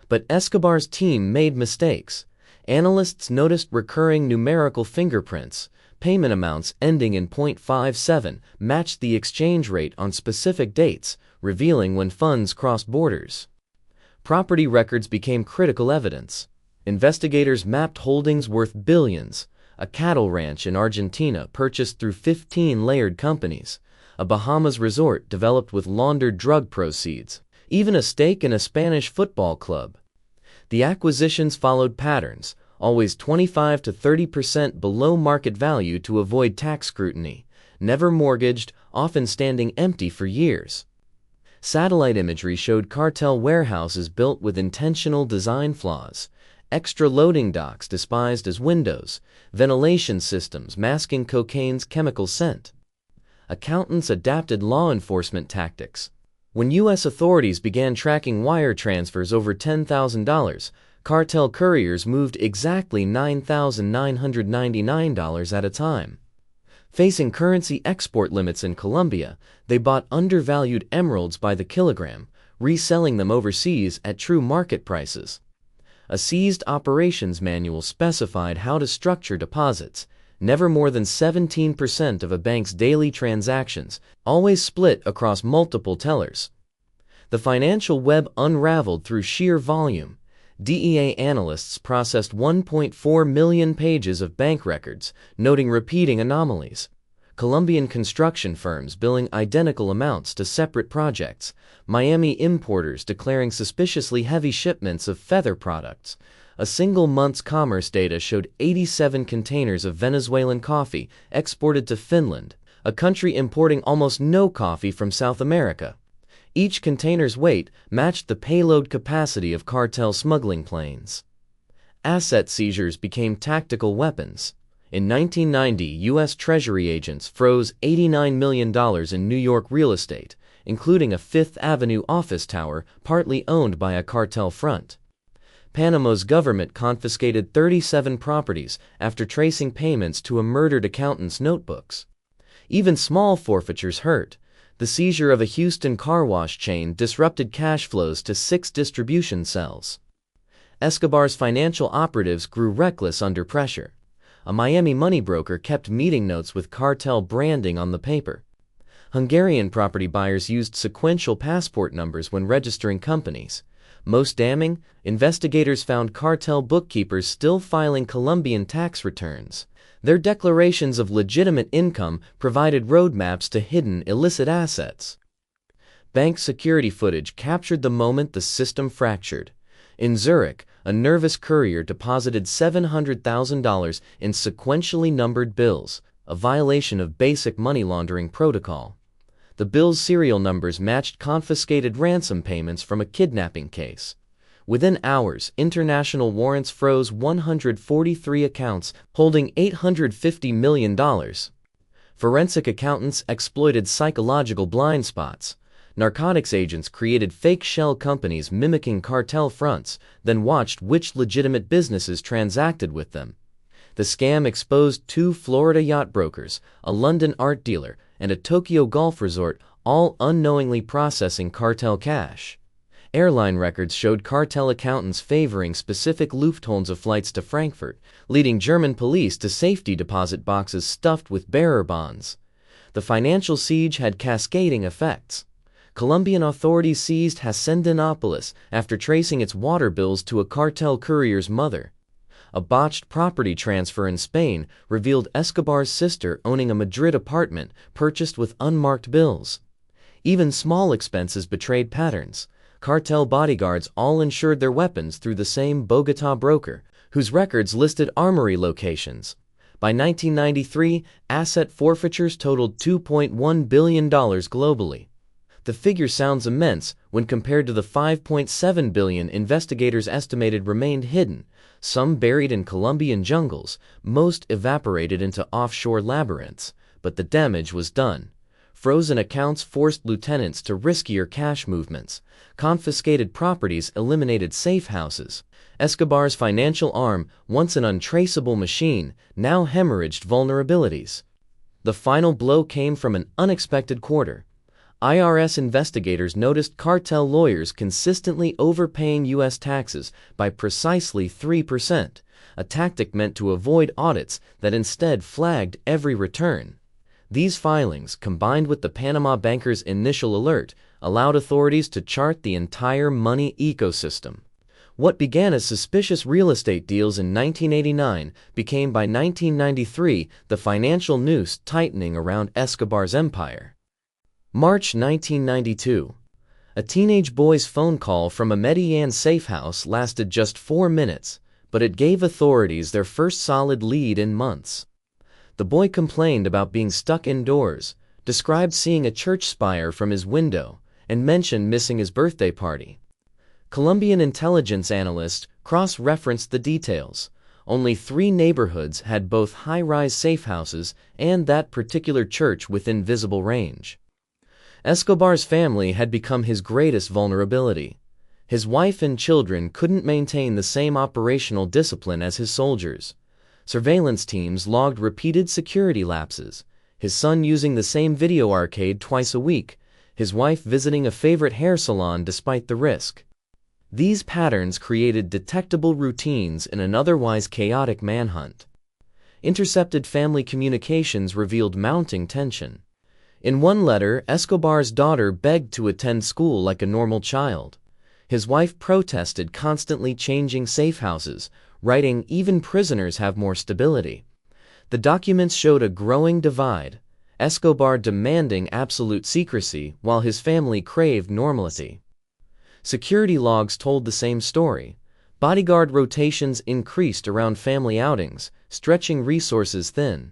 But Escobar's team made mistakes. Analysts noticed recurring numerical fingerprints. Payment amounts ending in .57 matched the exchange rate on specific dates, revealing when funds crossed borders. Property records became critical evidence. Investigators mapped holdings worth billions. A cattle ranch in Argentina purchased through 15 layered companies. A Bahamas resort developed with laundered drug proceeds. Even a stake in a Spanish football club. The acquisitions followed patterns, always 25 to 30% below market value to avoid tax scrutiny, never mortgaged, often standing empty for years. Satellite imagery showed cartel warehouses built with intentional design flaws, extra loading docks disguised as windows, ventilation systems masking cocaine's chemical scent. Accountants adapted law enforcement tactics. When U.S. authorities began tracking wire transfers over $10,000, Cartel couriers moved exactly $9,999 at a time. Facing currency export limits in Colombia, they bought undervalued emeralds by the kilogram, reselling them overseas at true market prices. A seized operations manual specified how to structure deposits: never more than 17% of a bank's daily transactions, always split across multiple tellers. The financial web unraveled through sheer volume. DEA analysts processed 1.4 million pages of bank records, noting repeating anomalies. Colombian construction firms billing identical amounts to separate projects. Miami importers declaring suspiciously heavy shipments of feather products. A single month's commerce data showed 87 containers of Venezuelan coffee exported to Finland, a country importing almost no coffee from South America. Each container's weight matched the payload capacity of cartel smuggling planes. Asset seizures became tactical weapons. In 1990, U.S. Treasury agents froze $89 million in New York real estate, including a Fifth Avenue office tower partly owned by a cartel front. Panama's government confiscated 37 properties after tracing payments to a murdered accountant's notebooks. Even small forfeitures hurt. The seizure of a Houston car wash chain disrupted cash flows to 6 distribution cells. Escobar's financial operatives grew reckless under pressure. A Miami money broker kept meeting notes with cartel branding on the paper. Hungarian property buyers used sequential passport numbers when registering companies. Most damning, investigators found cartel bookkeepers still filing Colombian tax returns. Their declarations of legitimate income provided roadmaps to hidden illicit assets. Bank security footage captured the moment the system fractured. In Zurich, a nervous courier deposited $700,000 in sequentially numbered bills, a violation of basic money laundering protocol. The bills' serial numbers matched confiscated ransom payments from a kidnapping case. Within hours, international warrants froze 143 accounts holding $850 million. Forensic accountants exploited psychological blind spots. Narcotics agents created fake shell companies mimicking cartel fronts, then watched which legitimate businesses transacted with them. The scam exposed 2 Florida yacht brokers, a London art dealer, and a Tokyo golf resort, all unknowingly processing cartel cash. Airline records showed cartel accountants favoring specific Lufthansa flights to Frankfurt, leading German police to safety deposit boxes stuffed with bearer bonds. The financial siege had cascading effects. Colombian authorities seized Hacendinopolis after tracing its water bills to a cartel courier's mother. A botched property transfer in Spain revealed Escobar's sister owning a Madrid apartment purchased with unmarked bills. Even small expenses betrayed patterns. Cartel bodyguards all insured their weapons through the same Bogotá broker, whose records listed armory locations. By 1993, asset forfeitures totaled $2.1 billion globally. The figure sounds immense when compared to the $5.7 billion investigators estimated remained hidden, some buried in Colombian jungles, most evaporated into offshore labyrinths, but the damage was done. Frozen accounts forced lieutenants to riskier cash movements. Confiscated properties eliminated safe houses. Escobar's financial arm, once an untraceable machine, now hemorrhaged vulnerabilities. The final blow came from an unexpected quarter. IRS investigators noticed cartel lawyers consistently overpaying U.S. taxes by precisely 3%, a tactic meant to avoid audits that instead flagged every return. These filings, combined with the Panama bankers' initial alert, allowed authorities to chart the entire money ecosystem. What began as suspicious real estate deals in 1989 became by 1993 the financial noose tightening around Escobar's empire. March 1992. A teenage boy's phone call from a Medellín safe house lasted just 4 minutes, but it gave authorities their first solid lead in months. The boy complained about being stuck indoors, described seeing a church spire from his window, and mentioned missing his birthday party. Colombian intelligence analysts cross-referenced the details. Only 3 neighborhoods had both high-rise safe houses and that particular church within visible range. Escobar's family had become his greatest vulnerability. His wife and children couldn't maintain the same operational discipline as his soldiers. Surveillance teams logged repeated security lapses, his son using the same video arcade twice a week, his wife visiting a favorite hair salon despite the risk. These patterns created detectable routines in an otherwise chaotic manhunt. Intercepted family communications revealed mounting tension. In one letter, Escobar's daughter begged to attend school like a normal child. His wife protested constantly changing safe houses, writing, "Even prisoners have more stability." The documents showed a growing divide, Escobar demanding absolute secrecy while his family craved normalcy. Security logs told the same story. Bodyguard rotations increased around family outings, stretching resources thin.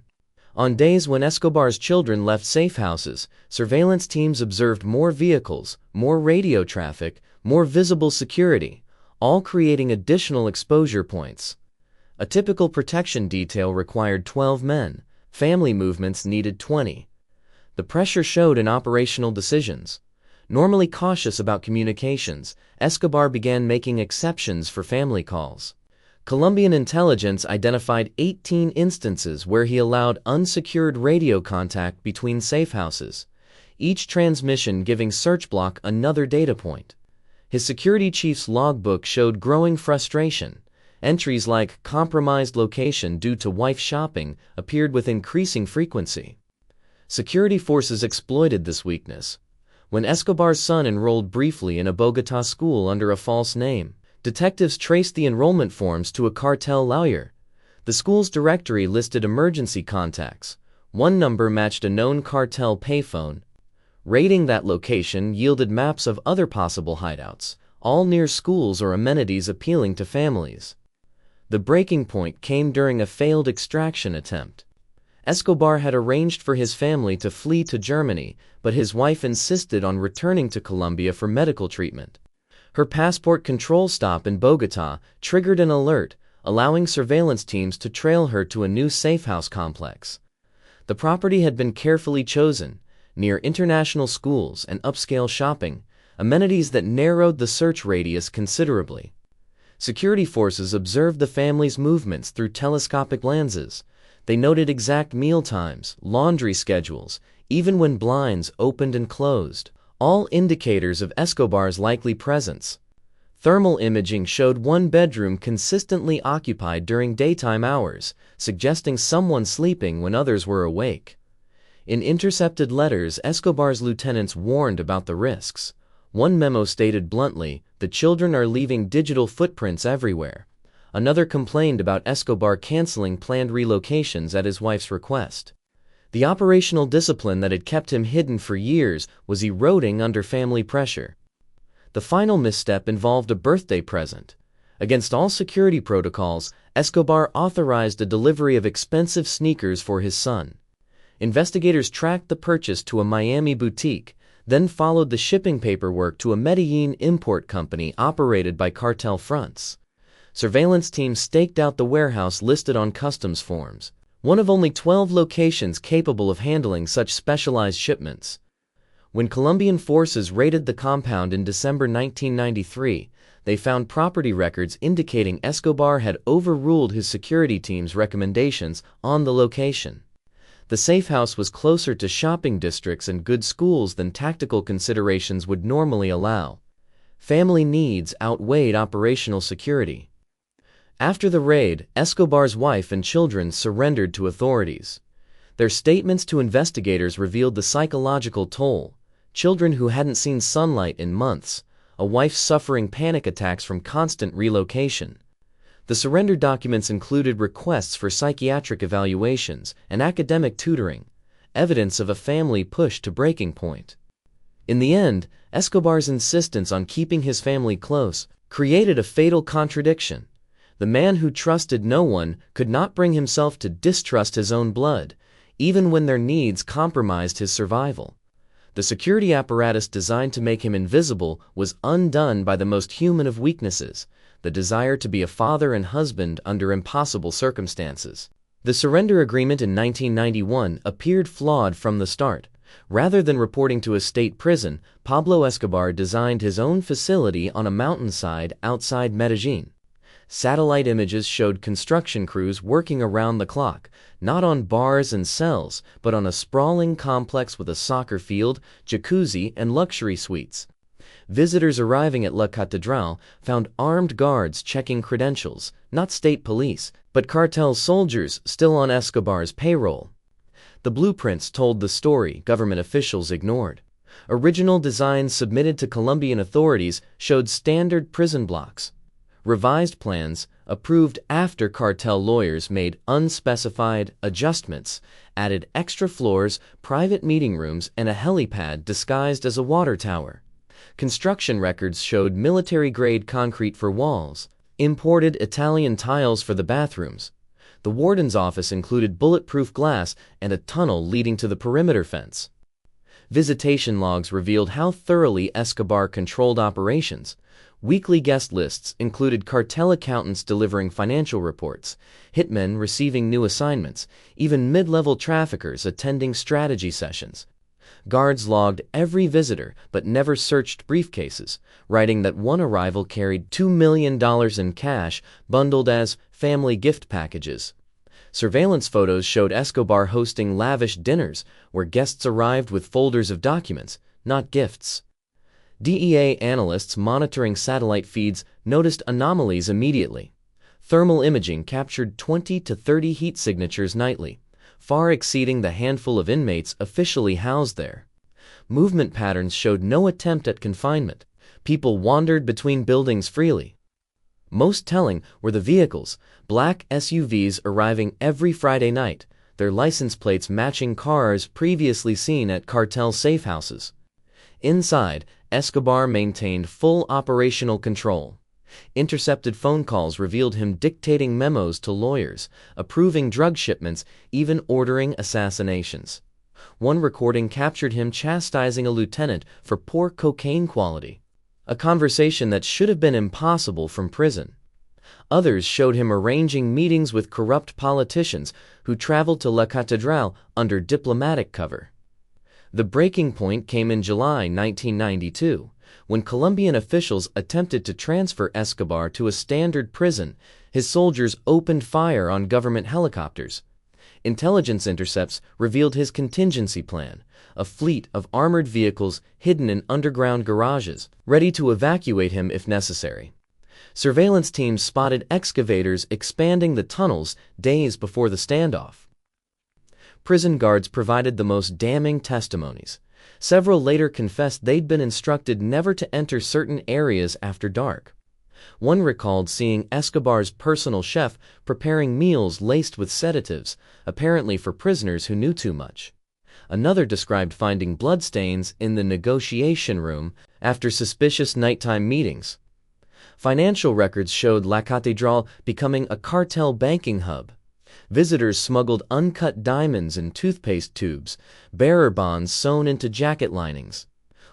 On days when Escobar's children left safe houses, surveillance teams observed more vehicles, more radio traffic, more visible security, all creating additional exposure points. A typical protection detail required 12 men. Family movements needed 20. The pressure showed in operational decisions. Normally cautious about communications, Escobar began making exceptions for family calls. Colombian intelligence identified 18 instances where he allowed unsecured radio contact between safe houses, each transmission giving search block another data point. His security chief's logbook showed growing frustration. Entries like "compromised location due to wife shopping" appeared with increasing frequency. Security forces exploited this weakness. When Escobar's son enrolled briefly in a Bogotá school under a false name, detectives traced the enrollment forms to a cartel lawyer. The school's directory listed emergency contacts. One number matched a known cartel payphone. Raiding that location yielded maps of other possible hideouts, all near schools or amenities appealing to families. The breaking point came during a failed extraction attempt. Escobar had arranged for his family to flee to Germany, but his wife insisted on returning to Colombia for medical treatment. Her passport control stop in Bogotá triggered an alert, allowing surveillance teams to trail her to a new safe house complex. The property had been carefully chosen, near international schools and upscale shopping, amenities that narrowed the search radius considerably. Security forces observed the family's movements through telescopic lenses. They noted exact meal times, laundry schedules, even when blinds opened and closed, all indicators of Escobar's likely presence. Thermal imaging showed one bedroom consistently occupied during daytime hours, suggesting someone sleeping when others were awake. In intercepted letters, Escobar's lieutenants warned about the risks. One memo stated bluntly, "The children are leaving digital footprints everywhere." Another complained about Escobar canceling planned relocations at his wife's request. The operational discipline that had kept him hidden for years was eroding under family pressure. The final misstep involved a birthday present. Against all security protocols, Escobar authorized a delivery of expensive sneakers for his son. Investigators tracked the purchase to a Miami boutique, then followed the shipping paperwork to a Medellín import company operated by cartel fronts. Surveillance teams staked out the warehouse listed on customs forms, one of only 12 locations capable of handling such specialized shipments. When Colombian forces raided the compound in December 1993, they found property records indicating Escobar had overruled his security team's recommendations on the location. The safe house was closer to shopping districts and good schools than tactical considerations would normally allow. Family needs outweighed operational security. After the raid, Escobar's wife and children surrendered to authorities. Their statements to investigators revealed the psychological toll: children who hadn't seen sunlight in months, a wife suffering panic attacks from constant relocation. The surrender documents included requests for psychiatric evaluations and academic tutoring, evidence of a family pushed to breaking point. In the end, Escobar's insistence on keeping his family close created a fatal contradiction. The man who trusted no one could not bring himself to distrust his own blood, even when their needs compromised his survival. The security apparatus designed to make him invisible was undone by the most human of weaknesses: the desire to be a father and husband under impossible circumstances. The surrender agreement in 1991 appeared flawed from the start. Rather than reporting to a state prison, Pablo Escobar designed his own facility on a mountainside outside Medellín. Satellite images showed construction crews working around the clock, not on bars and cells, but on a sprawling complex with a soccer field, jacuzzi, and luxury suites. Visitors arriving at La Catedral found armed guards checking credentials, not state police, but cartel soldiers still on Escobar's payroll. The blueprints told the story government officials ignored. Original designs submitted to Colombian authorities showed standard prison blocks. Revised plans, approved after cartel lawyers made unspecified adjustments, added extra floors, private meeting rooms, and a helipad disguised as a water tower. Construction records showed military-grade concrete for walls, imported Italian tiles for the bathrooms. The warden's office included bulletproof glass and a tunnel leading to the perimeter fence. Visitation logs revealed how thoroughly Escobar controlled operations. Weekly guest lists included cartel accountants delivering financial reports, hitmen receiving new assignments, even mid-level traffickers attending strategy sessions. Guards logged every visitor but never searched briefcases, writing that one arrival carried $2 million in cash bundled as family gift packages. Surveillance photos showed Escobar hosting lavish dinners where guests arrived with folders of documents, not gifts. DEA analysts monitoring satellite feeds noticed anomalies immediately. Thermal imaging captured 20 to 30 heat signatures nightly, far exceeding the handful of inmates officially housed there. Movement patterns showed no attempt at confinement. People wandered between buildings freely. Most telling were the vehicles, black SUVs arriving every Friday night, their license plates matching cars previously seen at cartel safe houses. Inside, Escobar maintained full operational control. Intercepted phone calls revealed him dictating memos to lawyers, approving drug shipments, even ordering assassinations. One recording captured him chastising a lieutenant for poor cocaine quality, a conversation that should have been impossible from prison. Others showed him arranging meetings with corrupt politicians who traveled to La Catedral under diplomatic cover. The breaking point came in July 1992, when Colombian officials attempted to transfer Escobar to a standard prison. His soldiers opened fire on government helicopters. Intelligence intercepts revealed his contingency plan, a fleet of armored vehicles hidden in underground garages, ready to evacuate him if necessary. Surveillance teams spotted excavators expanding the tunnels days before the standoff. Prison guards provided the most damning testimonies. Several later confessed they'd been instructed never to enter certain areas after dark. One recalled seeing Escobar's personal chef preparing meals laced with sedatives, apparently for prisoners who knew too much. Another described finding bloodstains in the negotiation room after suspicious nighttime meetings. Financial records showed La Catedral becoming a cartel banking hub. Visitors smuggled uncut diamonds in toothpaste tubes, bearer bonds sewn into jacket linings.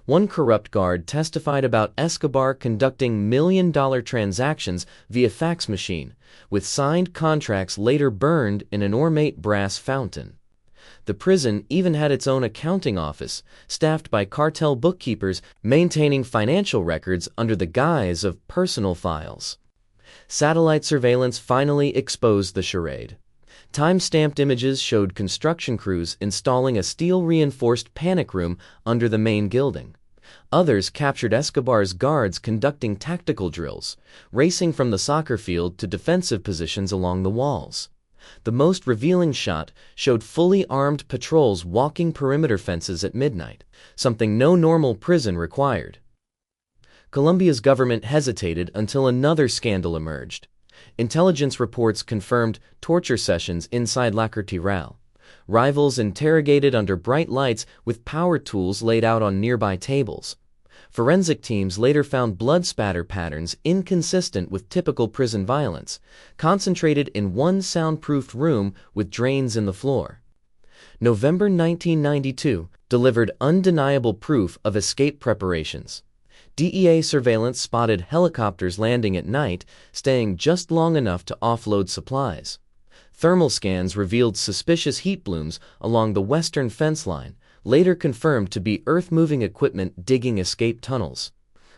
One corrupt guard testified about Escobar conducting million-dollar transactions via fax machine, with signed contracts later burned in an ornate brass fountain. The prison even had its own accounting office, staffed by cartel bookkeepers maintaining financial records under the guise of personal files. Satellite surveillance finally exposed the charade. Time-stamped images showed construction crews installing a steel-reinforced panic room under the main gilding. Others captured Escobar's guards conducting tactical drills, racing from the soccer field to defensive positions along the walls. The most revealing shot showed fully armed patrols walking perimeter fences at midnight, something no normal prison required. Colombia's government hesitated until another scandal emerged. Intelligence reports confirmed torture sessions inside La Catedral. Rivals interrogated under bright lights with power tools laid out on nearby tables. Forensic teams later found blood spatter patterns inconsistent with typical prison violence, concentrated in one soundproofed room with drains in the floor. November 1992 delivered undeniable proof of escape preparations. DEA surveillance spotted helicopters landing at night, staying just long enough to offload supplies. Thermal scans revealed suspicious heat blooms along the western fence line, later confirmed to be earth-moving equipment digging escape tunnels.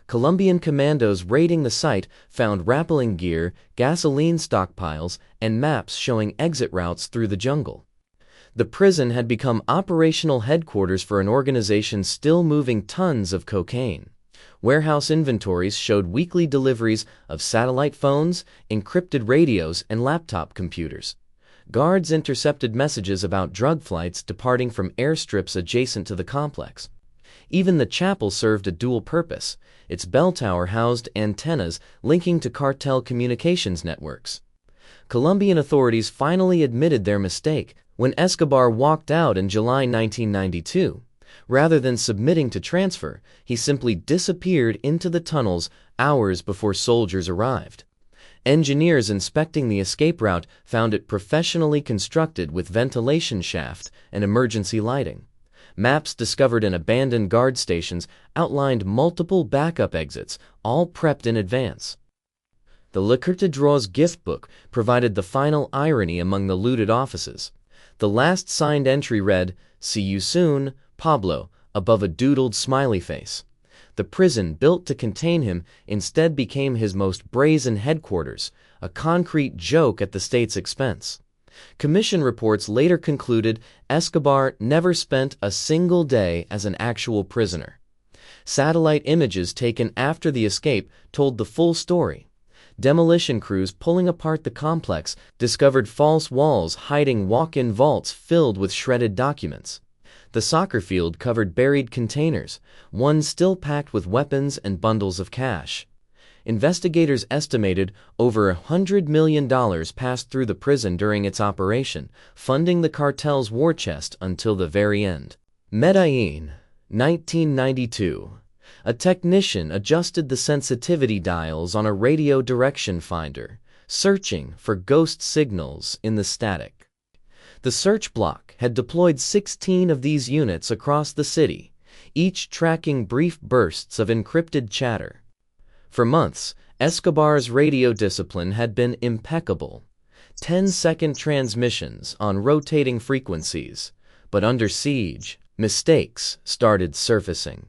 Colombian commandos raiding the site found rappelling gear, gasoline stockpiles, and maps showing exit routes through the jungle. The prison had become operational headquarters for an organization still moving tons of cocaine. Warehouse inventories showed weekly deliveries of satellite phones, encrypted radios, and laptop computers. Guards intercepted messages about drug flights departing from airstrips adjacent to the complex. Even the chapel served a dual purpose. Its bell tower housed antennas linking to cartel communications networks. Colombian authorities finally admitted their mistake when Escobar walked out in July 1992. Rather than submitting to transfer, he simply disappeared into the tunnels hours before soldiers arrived. Engineers inspecting the escape route found it professionally constructed with ventilation shaft and emergency lighting. Maps discovered in abandoned guard stations outlined multiple backup exits, all prepped in advance. The Le Carte Droit's gift book provided the final irony among the looted offices. The last signed entry read, "See you soon, Pablo," above a doodled smiley face. The prison built to contain him instead became his most brazen headquarters, a concrete joke at the state's expense. Commission reports later concluded Escobar never spent a single day as an actual prisoner. Satellite images taken after the escape told the full story. Demolition crews pulling apart the complex discovered false walls hiding walk-in vaults filled with shredded documents. The soccer field covered buried containers, one still packed with weapons and bundles of cash. Investigators estimated over $100 million passed through the prison during its operation, funding the cartel's war chest until the very end. Medellín, 1992. A technician adjusted the sensitivity dials on a radio direction finder, searching for ghost signals in the static. The search block had deployed 16 of these units across the city, each tracking brief bursts of encrypted chatter. For months, Escobar's radio discipline had been impeccable. 10-second transmissions on rotating frequencies, but under siege, mistakes started surfacing.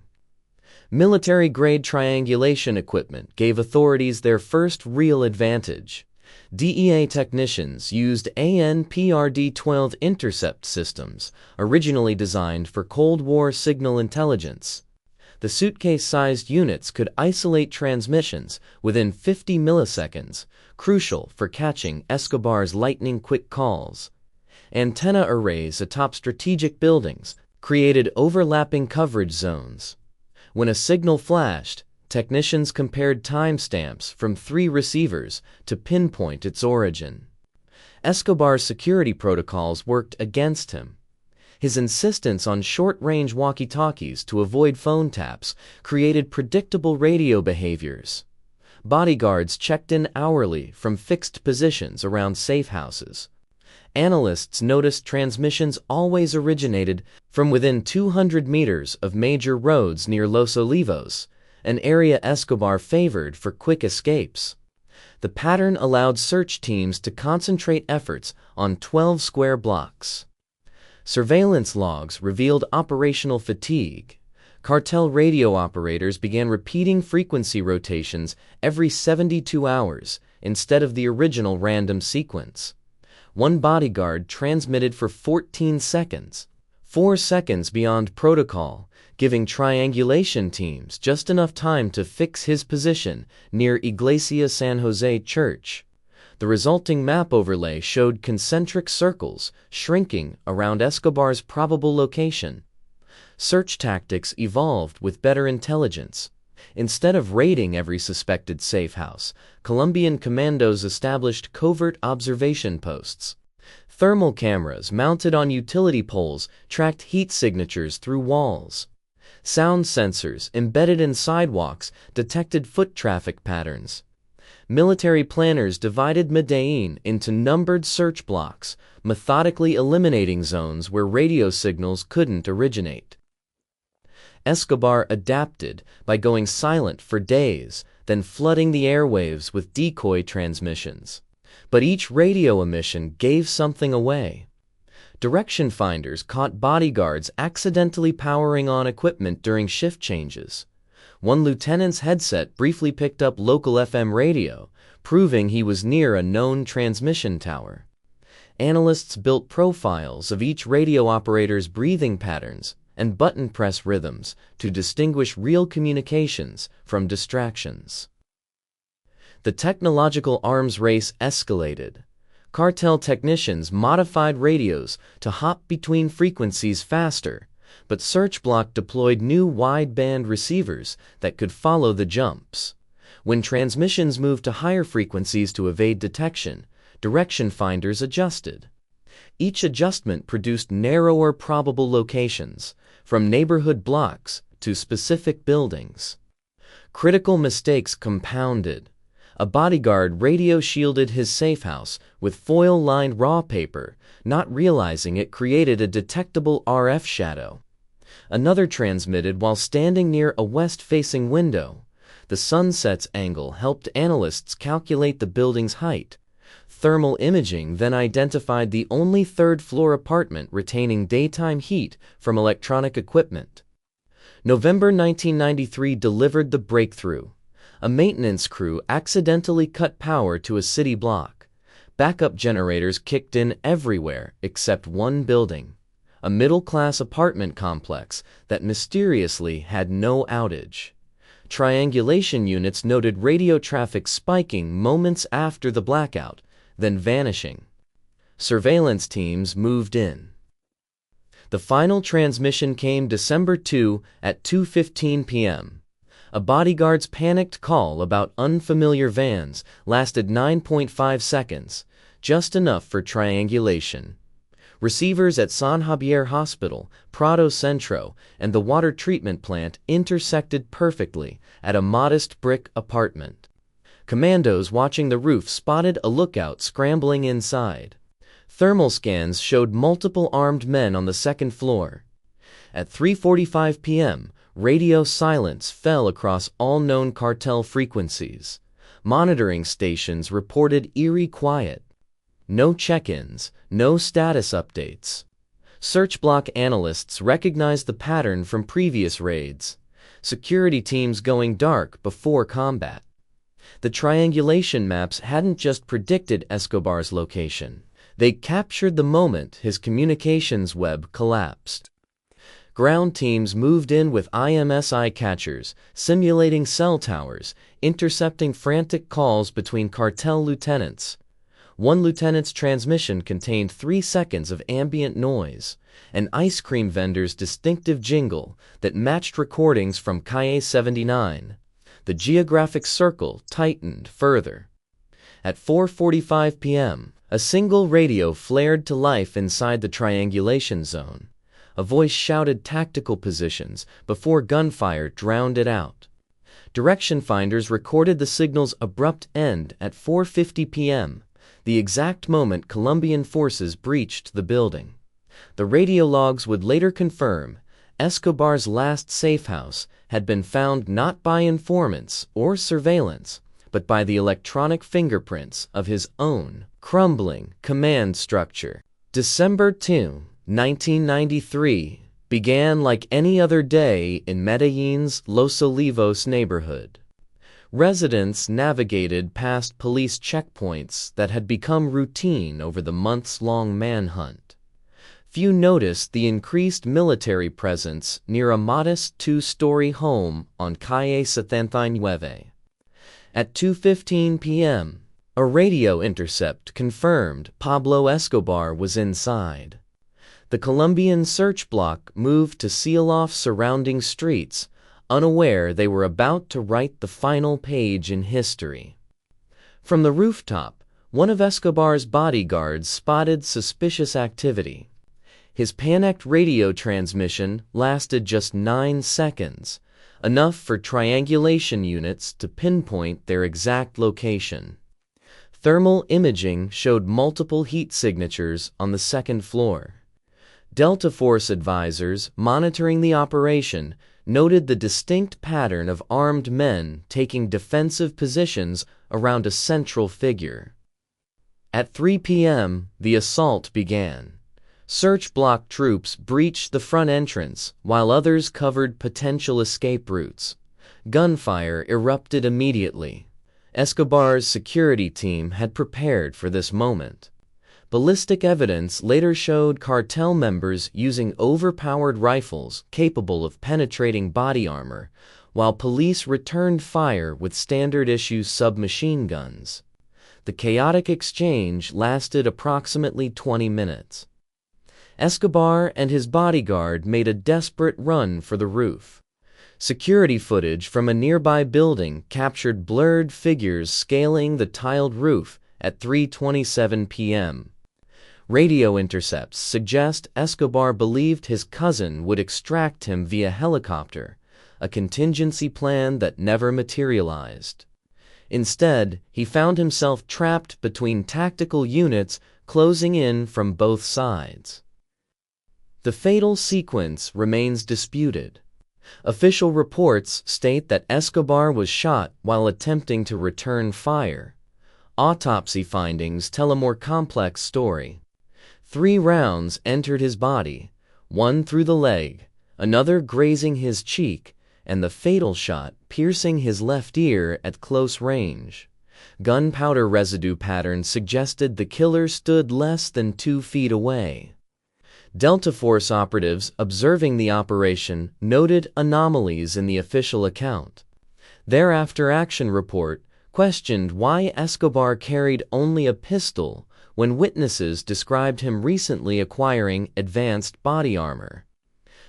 Military-grade triangulation equipment gave authorities their first real advantage. DEA technicians used ANPRD-12 intercept systems, originally designed for Cold War signal intelligence. The suitcase-sized units could isolate transmissions within 50 milliseconds, crucial for catching Escobar's lightning-quick calls. Antenna arrays atop strategic buildings created overlapping coverage zones. When a signal flashed, technicians compared timestamps from 3 receivers to pinpoint its origin. Escobar's security protocols worked against him. His insistence on short-range walkie-talkies to avoid phone taps created predictable radio behaviors. Bodyguards checked in hourly from fixed positions around safe houses. Analysts noticed transmissions always originated from within 200 meters of major roads near Los Olivos, an area Escobar favored for quick escapes. The pattern allowed search teams to concentrate efforts on 12 square blocks. Surveillance logs revealed operational fatigue. Cartel radio operators began repeating frequency rotations every 72 hours instead of the original random sequence. One bodyguard transmitted for 14 seconds, 4 seconds beyond protocol, giving triangulation teams just enough time to fix his position near Iglesia San Jose Church. The resulting map overlay showed concentric circles shrinking around Escobar's probable location. Search tactics evolved with better intelligence. Instead of raiding every suspected safe house, Colombian commandos established covert observation posts. Thermal cameras mounted on utility poles tracked heat signatures through walls. Sound sensors embedded in sidewalks detected foot traffic patterns. Military planners divided Medellín into numbered search blocks, methodically eliminating zones where radio signals couldn't originate. Escobar adapted by going silent for days, then flooding the airwaves with decoy transmissions. But each radio emission gave something away. Direction finders caught bodyguards accidentally powering on equipment during shift changes. One lieutenant's headset briefly picked up local FM radio, proving he was near a known transmission tower. Analysts built profiles of each radio operator's breathing patterns and button press rhythms to distinguish real communications from distractions. The technological arms race escalated. Cartel technicians modified radios to hop between frequencies faster, but Searchblock deployed new wideband receivers that could follow the jumps. When transmissions moved to higher frequencies to evade detection, direction finders adjusted. Each adjustment produced narrower probable locations, from neighborhood blocks to specific buildings. Critical mistakes compounded. A bodyguard radio-shielded his safe house with foil-lined raw paper, not realizing it created a detectable RF shadow. Another transmitted while standing near a west-facing window. The sunset's angle helped analysts calculate the building's height. Thermal imaging then identified the only third-floor apartment retaining daytime heat from electronic equipment. November 1993 delivered the breakthrough. A maintenance crew accidentally cut power to a city block. Backup generators kicked in everywhere except one building, a middle-class apartment complex that mysteriously had no outage. Triangulation units noted radio traffic spiking moments after the blackout, then vanishing. Surveillance teams moved in. The final transmission came December 2 at 2:15 p.m. A bodyguard's panicked call about unfamiliar vans lasted 9.5 seconds, just enough for triangulation. Receivers at San Javier Hospital, Prado Centro, and the water treatment plant intersected perfectly at a modest brick apartment. Commandos watching the roof spotted a lookout scrambling inside. Thermal scans showed multiple armed men on the second floor. At 3:45 p.m., radio silence fell across all known cartel frequencies. Monitoring stations reported eerie quiet. No check-ins, no status updates. Searchblock analysts recognized the pattern from previous raids. Security teams going dark before combat. The triangulation maps hadn't just predicted Escobar's location. They captured the moment his communications web collapsed. Ground teams moved in with IMSI catchers, simulating cell towers, intercepting frantic calls between cartel lieutenants. One lieutenant's transmission contained 3 seconds of ambient noise, an ice cream vendor's distinctive jingle that matched recordings from Calle 79. The geographic circle tightened further. At 4:45 p.m., a single radio flared to life inside the triangulation zone. A voice shouted tactical positions before gunfire drowned it out. Direction finders recorded the signal's abrupt end at 4:50 p.m., the exact moment Colombian forces breached the building. The radio logs would later confirm Escobar's last safe house had been found not by informants or surveillance, but by the electronic fingerprints of his own crumbling command structure. December 2, 1993 began like any other day in Medellin's Los Olivos neighborhood. Residents navigated past police checkpoints that had become routine over the months-long manhunt. Few noticed the increased military presence near a modest 2-story home on Calle 79. At 2:15 p.m., a radio intercept confirmed Pablo Escobar was inside. The Colombian search block moved to seal off surrounding streets, unaware they were about to write the final page in history. From the rooftop, one of Escobar's bodyguards spotted suspicious activity. His panicked radio transmission lasted just 9 seconds, enough for triangulation units to pinpoint their exact location. Thermal imaging showed multiple heat signatures on the second floor. Delta Force advisors monitoring the operation noted the distinct pattern of armed men taking defensive positions around a central figure. At 3 p.m., the assault began. Search block troops breached the front entrance, while others covered potential escape routes. Gunfire erupted immediately. Escobar's security team had prepared for this moment. Ballistic evidence later showed cartel members using overpowered rifles capable of penetrating body armor, while police returned fire with standard-issue submachine guns. The chaotic exchange lasted approximately 20 minutes. Escobar and his bodyguard made a desperate run for the roof. Security footage from a nearby building captured blurred figures scaling the tiled roof at 3:27 p.m. Radio intercepts suggest Escobar believed his cousin would extract him via helicopter, a contingency plan that never materialized. Instead, he found himself trapped between tactical units closing in from both sides. The fatal sequence remains disputed. Official reports state that Escobar was shot while attempting to return fire. Autopsy findings tell a more complex story. 3 rounds entered his body, one through the leg, another grazing his cheek, and the fatal shot piercing his left ear at close range. Gunpowder residue patterns suggested the killer stood less than 2 feet away. Delta Force operatives observing the operation noted anomalies in the official account. Their after-action report questioned why Escobar carried only a pistol when witnesses described him recently acquiring advanced body armor.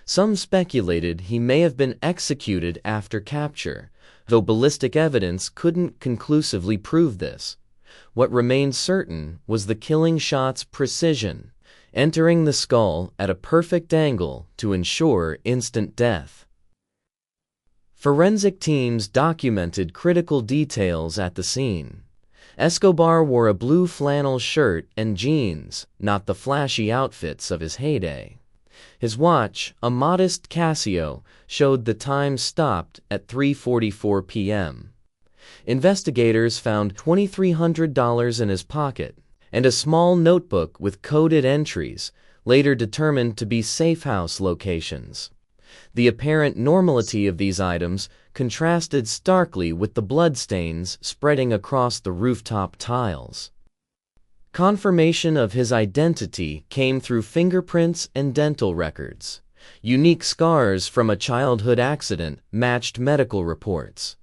Some speculated he may have been executed after capture, though ballistic evidence couldn't conclusively prove this. What remained certain was the killing shot's precision, entering the skull at a perfect angle to ensure instant death. Forensic teams documented critical details at the scene. Escobar wore a blue flannel shirt and jeans, not the flashy outfits of his heyday. His watch, a modest Casio, showed the time stopped at 3:44 p.m. Investigators found $2,300 in his pocket and a small notebook with coded entries, later determined to be safe-house locations. The apparent normality of these items contrasted starkly with the bloodstains spreading across the rooftop tiles. Confirmation of his identity came through fingerprints and dental records. Unique scars from a childhood accident matched medical reports.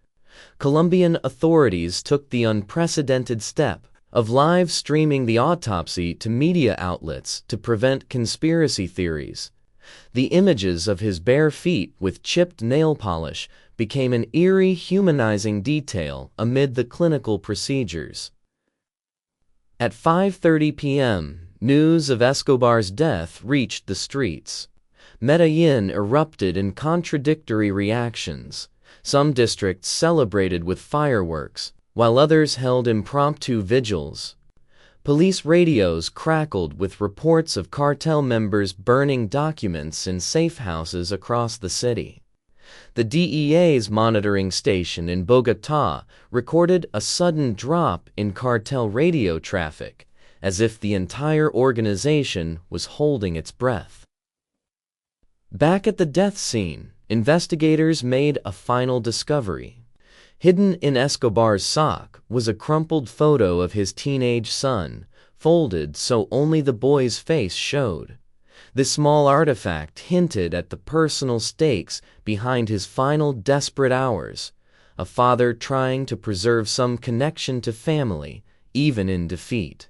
Colombian authorities took the unprecedented step of live streaming the autopsy to media outlets to prevent conspiracy theories. The images of his bare feet with chipped nail polish became an eerie, humanizing detail amid the clinical procedures. At 5:30 p.m., news of Escobar's death reached the streets. Medellín erupted in contradictory reactions. Some districts celebrated with fireworks, while others held impromptu vigils. Police radios crackled with reports of cartel members burning documents in safe houses across the city. The DEA's monitoring station in Bogotá recorded a sudden drop in cartel radio traffic, as if the entire organization was holding its breath. Back at the death scene, investigators made a final discovery. Hidden in Escobar's sock was a crumpled photo of his teenage son, folded so only the boy's face showed. This small artifact hinted at the personal stakes behind his final desperate hours, a father trying to preserve some connection to family, even in defeat.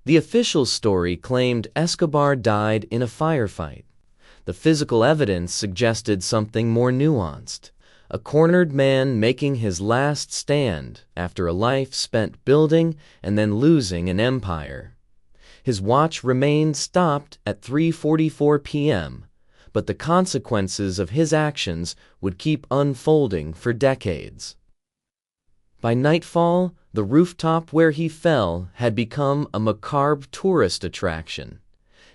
The official story claimed Escobar died in a firefight. The physical evidence suggested something more nuanced. A cornered man making his last stand after a life spent building and then losing an empire. His watch remained stopped at 3:44 p.m., but the consequences of his actions would keep unfolding for decades. By nightfall, the rooftop where he fell had become a macabre tourist attraction.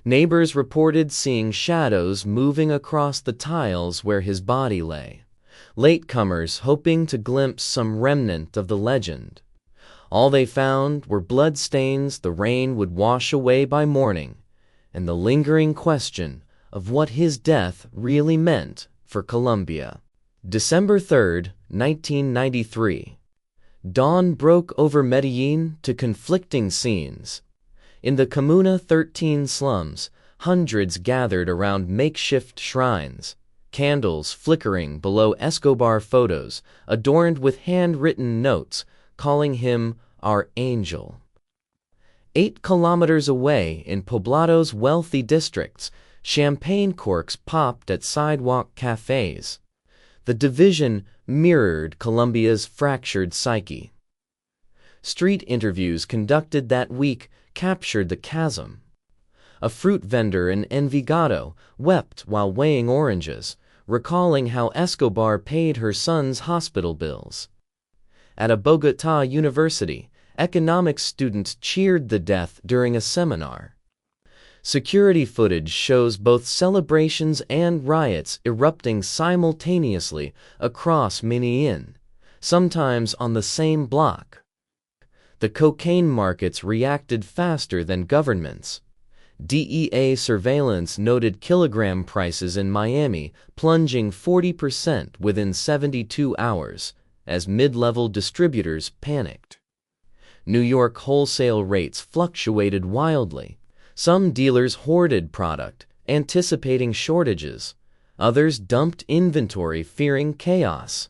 Neighbors reported seeing shadows moving across the tiles where his body lay. Latecomers hoping to glimpse some remnant of the legend. All they found were bloodstains the rain would wash away by morning, and the lingering question of what his death really meant for Colombia. December 3, 1993. Dawn broke over Medellín to conflicting scenes. In the Comuna 13 slums, hundreds gathered around makeshift shrines, candles flickering below Escobar photos adorned with handwritten notes calling him our angel. 8 kilometers away in Poblado's wealthy districts, champagne corks popped at sidewalk cafes. The division mirrored Colombia's fractured psyche. Street interviews conducted that week captured the chasm. A fruit vendor in Envigado wept while weighing oranges, recalling how Escobar paid her son's hospital bills. At a Bogotá university, economics students cheered the death during a seminar. Security footage shows both celebrations and riots erupting simultaneously across Medellín, sometimes on the same block. The cocaine markets reacted faster than governments. DEA surveillance noted kilogram prices in Miami plunging 40% within 72 hours as mid-level distributors panicked. New York wholesale rates fluctuated wildly. Some dealers hoarded product, anticipating shortages. Others dumped inventory, fearing chaos.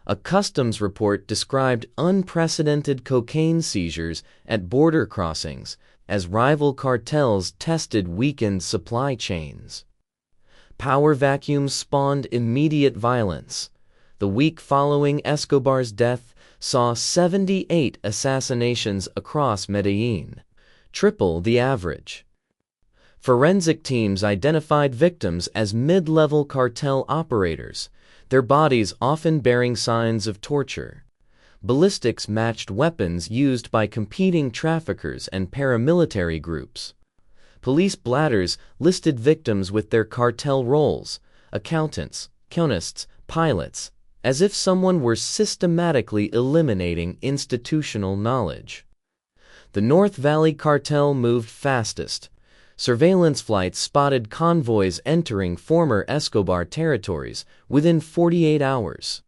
A customs report described unprecedented cocaine seizures at border crossings as rival cartels tested weakened supply chains. Power vacuums spawned immediate violence. The week following Escobar's death saw 78 assassinations across Medellín, triple the average. Forensic teams identified victims as mid-level cartel operators, their bodies often bearing signs of torture. Ballistics matched weapons used by competing traffickers and paramilitary groups. Police bladders listed victims with their cartel roles: accountants, chemists, pilots, as if someone were systematically eliminating institutional knowledge. The North Valley cartel moved fastest. Surveillance flights spotted convoys entering former Escobar territories within 48 hours.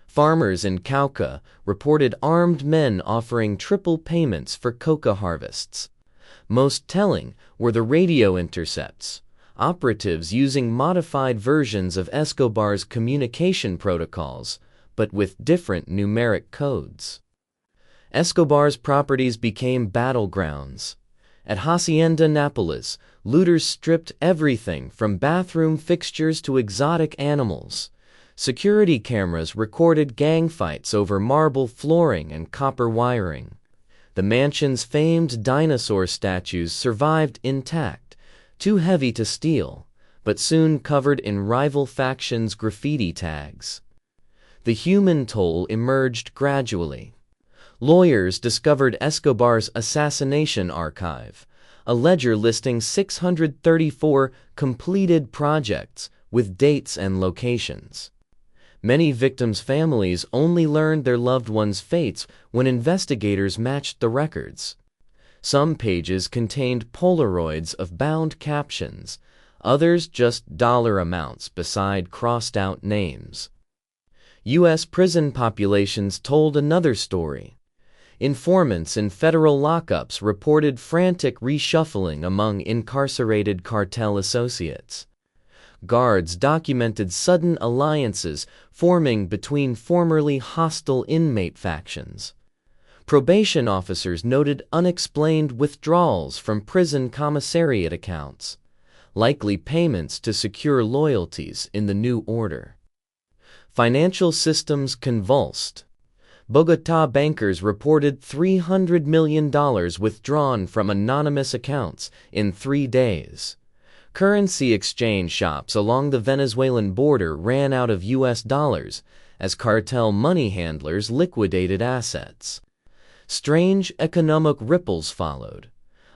Farmers in Cauca reported armed men offering triple payments for coca harvests. Most telling were the radio intercepts, operatives using modified versions of Escobar's communication protocols, but with different numeric codes. Escobar's properties became battlegrounds. At Hacienda Nápoles, looters stripped everything from bathroom fixtures to exotic animals. Security cameras recorded gang fights over marble flooring and copper wiring. The mansion's famed dinosaur statues survived intact, too heavy to steal, but soon covered in rival factions' graffiti tags. The human toll emerged gradually. Lawyers discovered Escobar's assassination archive, a ledger listing 634 completed projects with dates and locations. Many victims' families only learned their loved ones' fates when investigators matched the records. Some pages contained Polaroids of bound captions, others just dollar amounts beside crossed-out names. U.S. prison populations told another story. Informants in federal lockups reported frantic reshuffling among incarcerated cartel associates. Guards documented sudden alliances forming between formerly hostile inmate factions. Probation officers noted unexplained withdrawals from prison commissariat accounts, likely payments to secure loyalties in the new order. Financial systems convulsed. Bogotá bankers reported $300 million withdrawn from anonymous accounts in 3 days. Currency exchange shops along the Venezuelan border ran out of U.S. dollars as cartel money handlers liquidated assets. Strange economic ripples followed.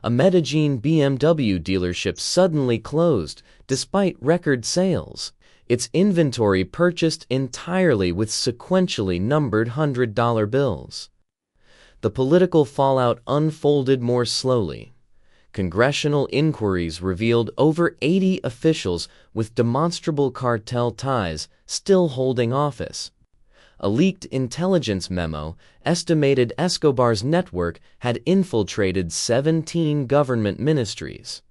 A Medellín BMW dealership suddenly closed despite record sales, its inventory purchased entirely with sequentially numbered $100 bills. The political fallout unfolded more slowly. Congressional inquiries revealed over 80 officials with demonstrable cartel ties still holding office. A leaked intelligence memo estimated Escobar's network had infiltrated 17 government ministries.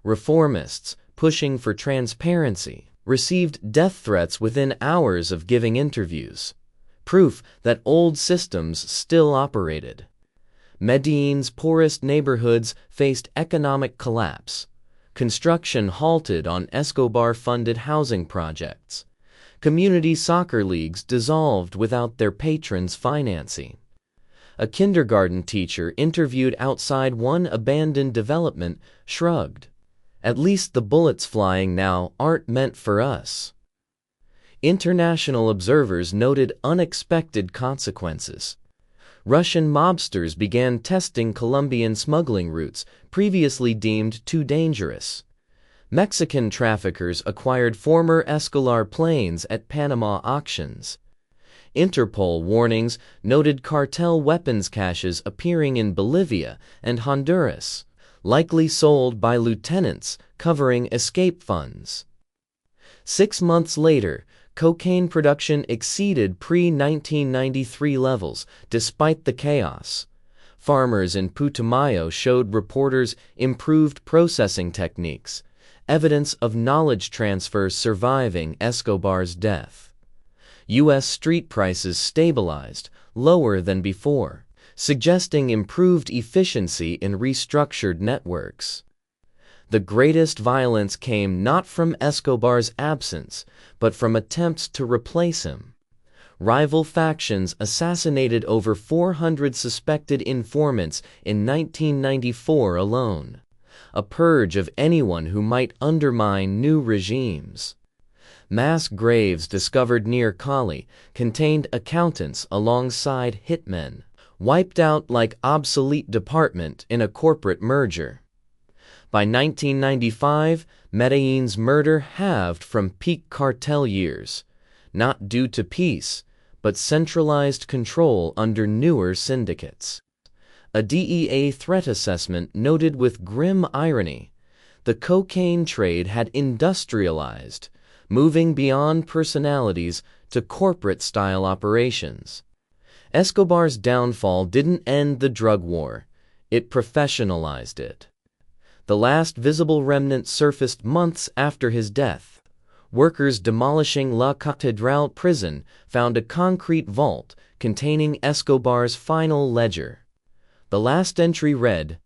Reformists, pushing for transparency, received death threats within hours of giving interviews, proof that old systems still operated. Medellín's poorest neighborhoods faced economic collapse. Construction halted on Escobar-funded housing projects. Community soccer leagues dissolved without their patrons' financing. A kindergarten teacher interviewed outside one abandoned development shrugged. "At least the bullets flying now aren't meant for us." International observers noted unexpected consequences. Russian mobsters began testing Colombian smuggling routes previously deemed too dangerous. Mexican traffickers acquired former Escobar planes at Panama auctions. Interpol warnings noted cartel weapons caches appearing in Bolivia and Honduras, likely sold by lieutenants covering escape funds. 6 months later, cocaine production exceeded pre-1993 levels despite the chaos. Farmers in Putumayo showed reporters improved processing techniques, evidence of knowledge transfer surviving Escobar's death. U.S. street prices stabilized, lower than before, suggesting improved efficiency in restructured networks. The greatest violence came not from Escobar's absence, but from attempts to replace him. Rival factions assassinated over 400 suspected informants in 1994 alone, a purge of anyone who might undermine new regimes. Mass graves discovered near Cali contained accountants alongside hitmen, wiped out like obsolete department in a corporate merger. By 1995, Medellín's murder halved from peak cartel years, not due to peace, but centralized control under newer syndicates. A DEA threat assessment noted with grim irony, the cocaine trade had industrialized, moving beyond personalities to corporate-style operations. Escobar's downfall didn't end the drug war, it professionalized it. The last visible remnant surfaced months after his death. Workers demolishing La Catedral prison found a concrete vault containing Escobar's final ledger. The last entry read,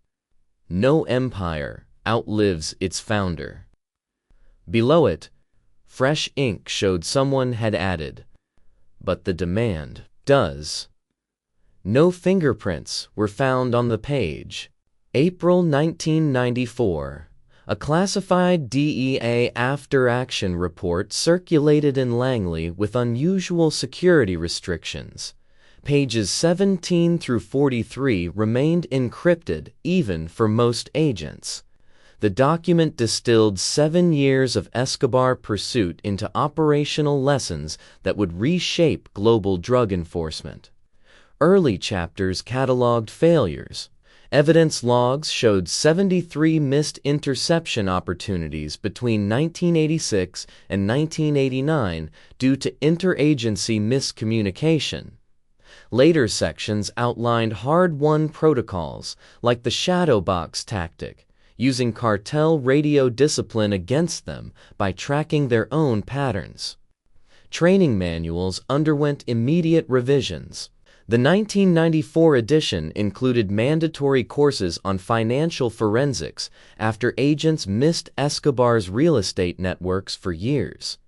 "No empire outlives its founder." Below it, fresh ink showed someone had added, "But the demand does." No fingerprints were found on the page. April 1994. A classified DEA after-action report circulated in Langley with unusual security restrictions. Pages 17 through 43 remained encrypted even for most agents. The document distilled 7 years of Escobar pursuit into operational lessons that would reshape global drug enforcement. Early chapters cataloged failures. Evidence logs showed 73 missed interception opportunities between 1986 and 1989 due to interagency miscommunication. Later sections outlined hard-won protocols, like the shadow box tactic, using cartel radio discipline against them by tracking their own patterns. Training manuals underwent immediate revisions. The 1994 edition included mandatory courses on financial forensics after agents missed Escobar's real estate networks for years.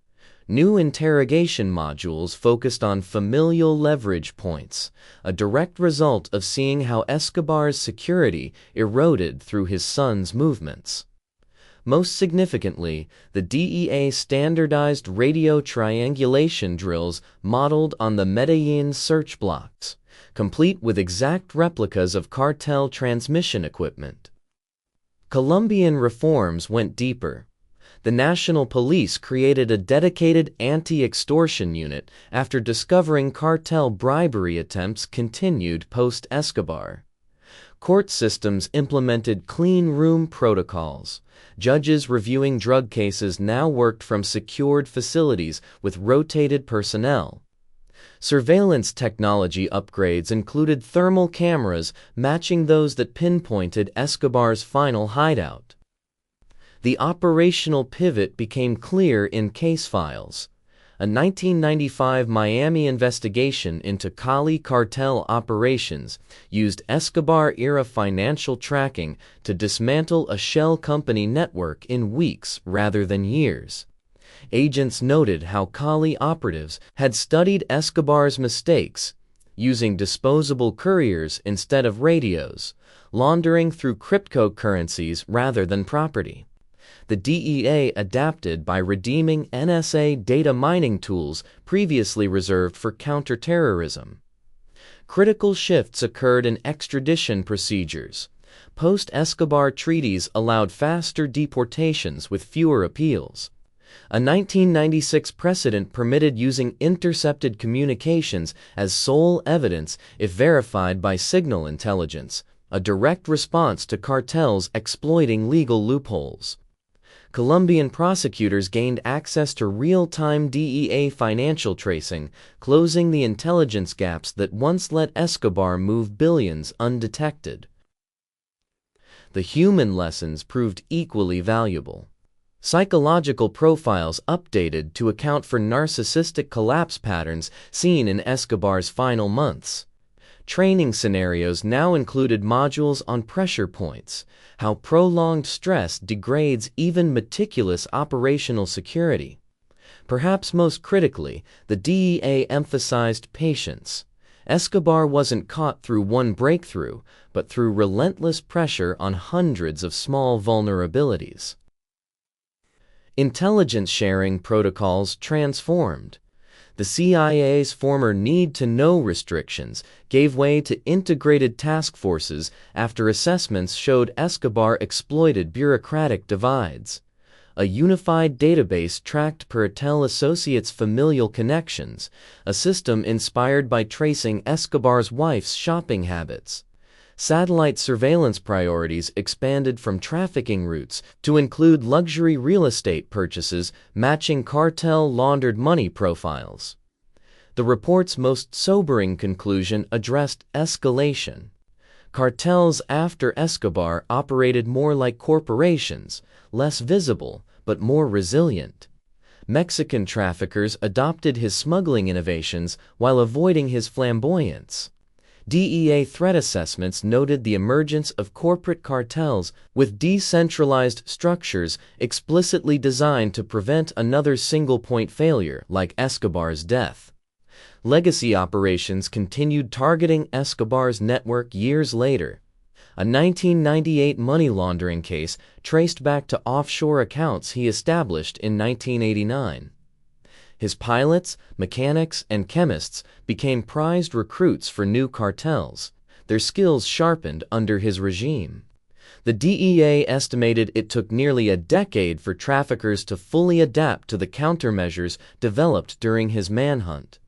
New interrogation modules focused on familial leverage points, a direct result of seeing how Escobar's security eroded through his son's movements. Most significantly, the DEA standardized radio triangulation drills modeled on the Medellín search blocks, complete with exact replicas of cartel transmission equipment. Colombian reforms went deeper. The National Police created a dedicated anti-extortion unit after discovering cartel bribery attempts continued post-Escobar. Court systems implemented clean room protocols. Judges reviewing drug cases now worked from secured facilities with rotated personnel. Surveillance technology upgrades included thermal cameras matching those that pinpointed Escobar's final hideout. The operational pivot became clear in case files. A 1995 Miami investigation into Cali cartel operations used Escobar-era financial tracking to dismantle a shell company network in weeks rather than years. Agents noted how Cali operatives had studied Escobar's mistakes, using disposable couriers instead of radios, laundering through cryptocurrencies rather than property. The DEA adapted by redeeming NSA data mining tools previously reserved for counterterrorism. Critical shifts occurred in extradition procedures. Post-Escobar treaties allowed faster deportations with fewer appeals. A 1996 precedent permitted using intercepted communications as sole evidence if verified by signal intelligence, a direct response to cartels exploiting legal loopholes. Colombian prosecutors gained access to real-time DEA financial tracing, closing the intelligence gaps that once let Escobar move billions undetected. The human lessons proved equally valuable. Psychological profiles updated to account for narcissistic collapse patterns seen in Escobar's final months. Training scenarios now included modules on pressure points, how prolonged stress degrades even meticulous operational security. Perhaps most critically, the DEA emphasized patience. Escobar wasn't caught through one breakthrough, but through relentless pressure on hundreds of small vulnerabilities. Intelligence sharing protocols transformed. The CIA's former need-to-know restrictions gave way to integrated task forces after assessments showed Escobar exploited bureaucratic divides. A unified database tracked Pertel associates' familial connections, a system inspired by tracing Escobar's wife's shopping habits. Satellite surveillance priorities expanded from trafficking routes to include luxury real estate purchases matching cartel laundered money profiles. The report's most sobering conclusion addressed escalation. Cartels after Escobar operated more like corporations, less visible, but more resilient. Mexican traffickers adopted his smuggling innovations while avoiding his flamboyance. DEA threat assessments noted the emergence of corporate cartels with decentralized structures explicitly designed to prevent another single-point failure like Escobar's death. Legacy operations continued targeting Escobar's network years later. A 1998 money laundering case traced back to offshore accounts he established in 1989. His pilots, mechanics, and chemists became prized recruits for new cartels, their skills sharpened under his regime. The DEA estimated it took nearly a decade for traffickers to fully adapt to the countermeasures developed during his manhunt.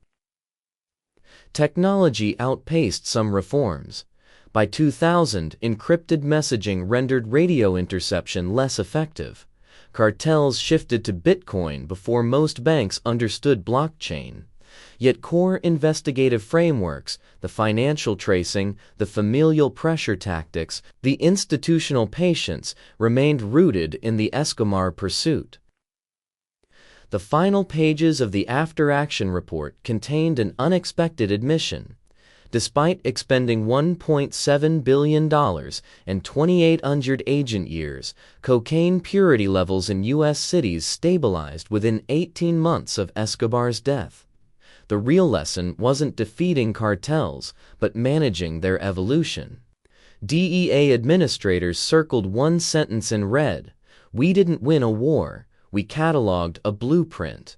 Technology outpaced some reforms. By 2000, encrypted messaging rendered radio interception less effective. Cartels shifted to Bitcoin before most banks understood blockchain. Yet core investigative frameworks, the financial tracing, the familial pressure tactics, the institutional patience remained rooted in the Escobar pursuit. The final pages of the after-action report contained an unexpected admission. Despite expending $1.7 billion and 2,800 agent years, cocaine purity levels in U.S. cities stabilized within 18 months of Escobar's death. The real lesson wasn't defeating cartels, but managing their evolution. DEA administrators circled one sentence in red: "We didn't win a war, we cataloged a blueprint."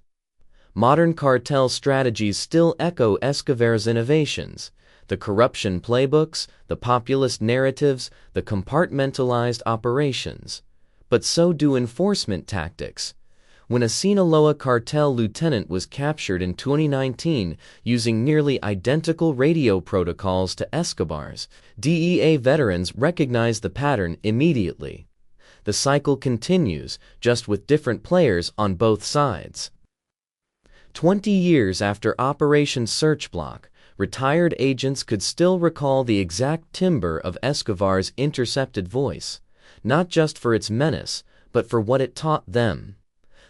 Modern cartel strategies still echo Escobar's innovations. The corruption playbooks, the populist narratives, the compartmentalized operations. But so do enforcement tactics. when a Sinaloa cartel lieutenant was captured in 2019 using nearly identical radio protocols to Escobar's. DEA veterans recognized the pattern immediately. The cycle continues, just with different players on both sides. 20 years after Operation Searchblock, retired agents could still recall the exact timbre of Escobar's intercepted voice, not just for its menace, but for what it taught them.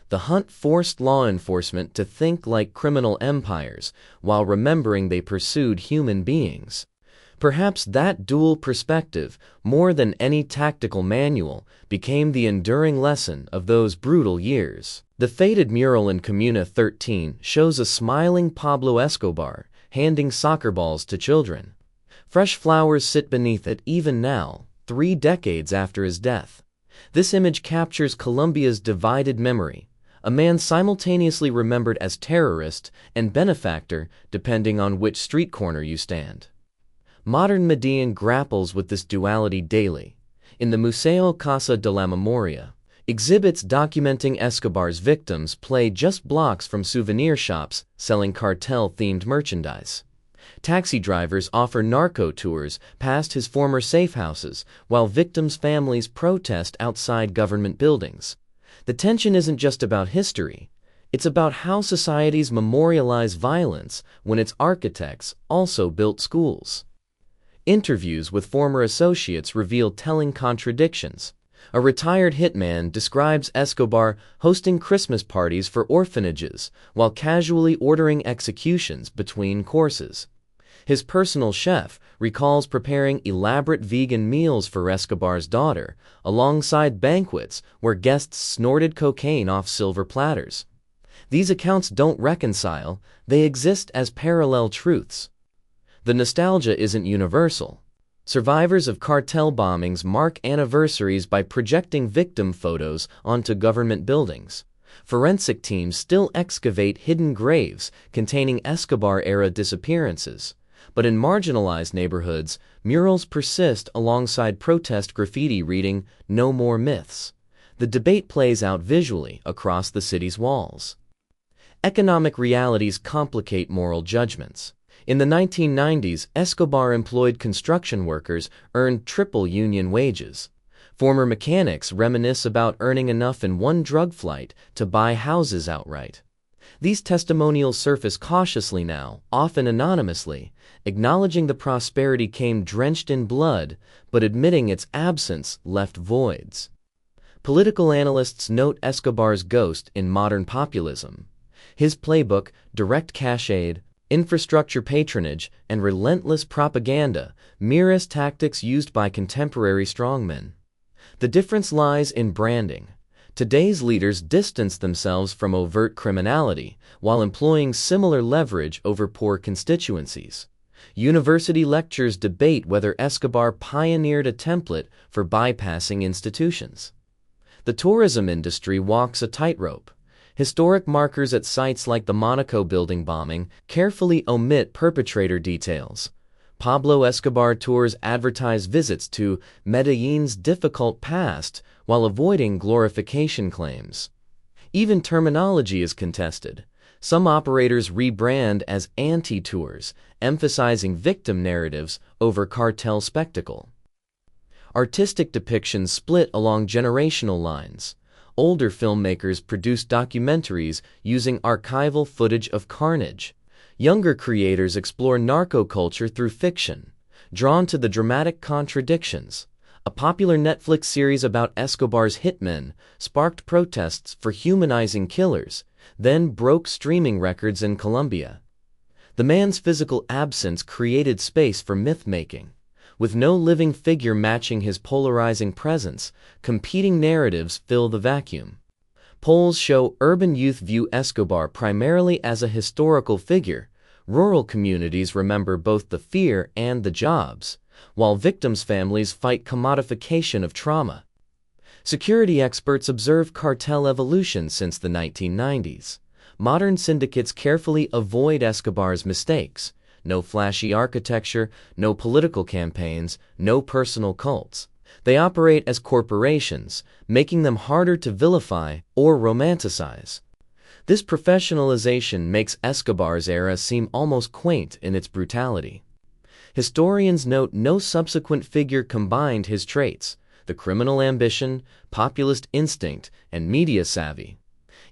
The hunt forced law enforcement to think like criminal empires, while remembering they pursued human beings. Perhaps that dual perspective, more than any tactical manual, became the enduring lesson of those brutal years. The faded mural in Comuna 13 shows a smiling Pablo Escobar handing soccer balls to children. Fresh flowers sit beneath it even now, 3 decades after his death. This image captures Colombia's divided memory, a man simultaneously remembered as terrorist and benefactor depending on which street corner you stand. Modern Medellín grapples with this duality daily. In the Museo Casa de la Memoria, exhibits documenting Escobar's victims play just blocks from souvenir shops selling cartel-themed merchandise. Taxi drivers offer narco tours past his former safe houses, while victims' families protest outside government buildings. The tension isn't just about history. It's about how societies memorialize violence when its architects also built schools. Interviews with former associates reveal telling contradictions. A retired hitman describes Escobar hosting Christmas parties for orphanages while casually ordering executions between courses. His personal chef recalls preparing elaborate vegan meals for Escobar's daughter, alongside banquets where guests snorted cocaine off silver platters. These accounts don't reconcile, they exist as parallel truths. The nostalgia isn't universal. Survivors of cartel bombings mark anniversaries by projecting victim photos onto government buildings. Forensic teams still excavate hidden graves containing Escobar-era disappearances. But in marginalized neighborhoods, murals persist alongside protest graffiti reading, "No More Myths." The debate plays out visually across the city's walls. Economic realities complicate moral judgments. In the 1990s, Escobar employed construction workers earned triple union wages. Former mechanics reminisce about earning enough in one drug flight to buy houses outright. These testimonials surface cautiously now, often anonymously, acknowledging the prosperity came drenched in blood, but admitting its absence left voids. Political analysts note Escobar's ghost in modern populism. His playbook, direct cash aid, infrastructure patronage, and relentless propaganda mirrors tactics used by contemporary strongmen. The difference lies in branding. Today's leaders distance themselves from overt criminality while employing similar leverage over poor constituencies. University lectures debate whether Escobar pioneered a template for bypassing institutions. The tourism industry walks a tightrope. Historic markers at sites like the Monaco building bombing carefully omit perpetrator details. Pablo Escobar tours advertise visits to Medellín's difficult past while avoiding glorification claims. Even terminology is contested. Some operators rebrand as anti-tours, emphasizing victim narratives over cartel spectacle. Artistic depictions split along generational lines. Older filmmakers produce documentaries using archival footage of carnage. Younger creators explore narco-culture through fiction, drawn to the dramatic contradictions. A popular Netflix series about Escobar's hitmen sparked protests for humanizing killers, then broke streaming records in Colombia. The man's physical absence created space for myth-making. With no living figure matching his polarizing presence, competing narratives fill the vacuum. Polls show urban youth view Escobar primarily as a historical figure. Rural communities remember both the fear and the jobs, while victims' families fight commodification of trauma. Security experts observe cartel evolution since the 1990s. Modern syndicates carefully avoid Escobar's mistakes. No flashy architecture, no political campaigns, no personal cults. They operate as corporations, making them harder to vilify or romanticize. This professionalization makes Escobar's era seem almost quaint in its brutality. Historians note no subsequent figure combined his traits: the criminal ambition, populist instinct, and media savvy.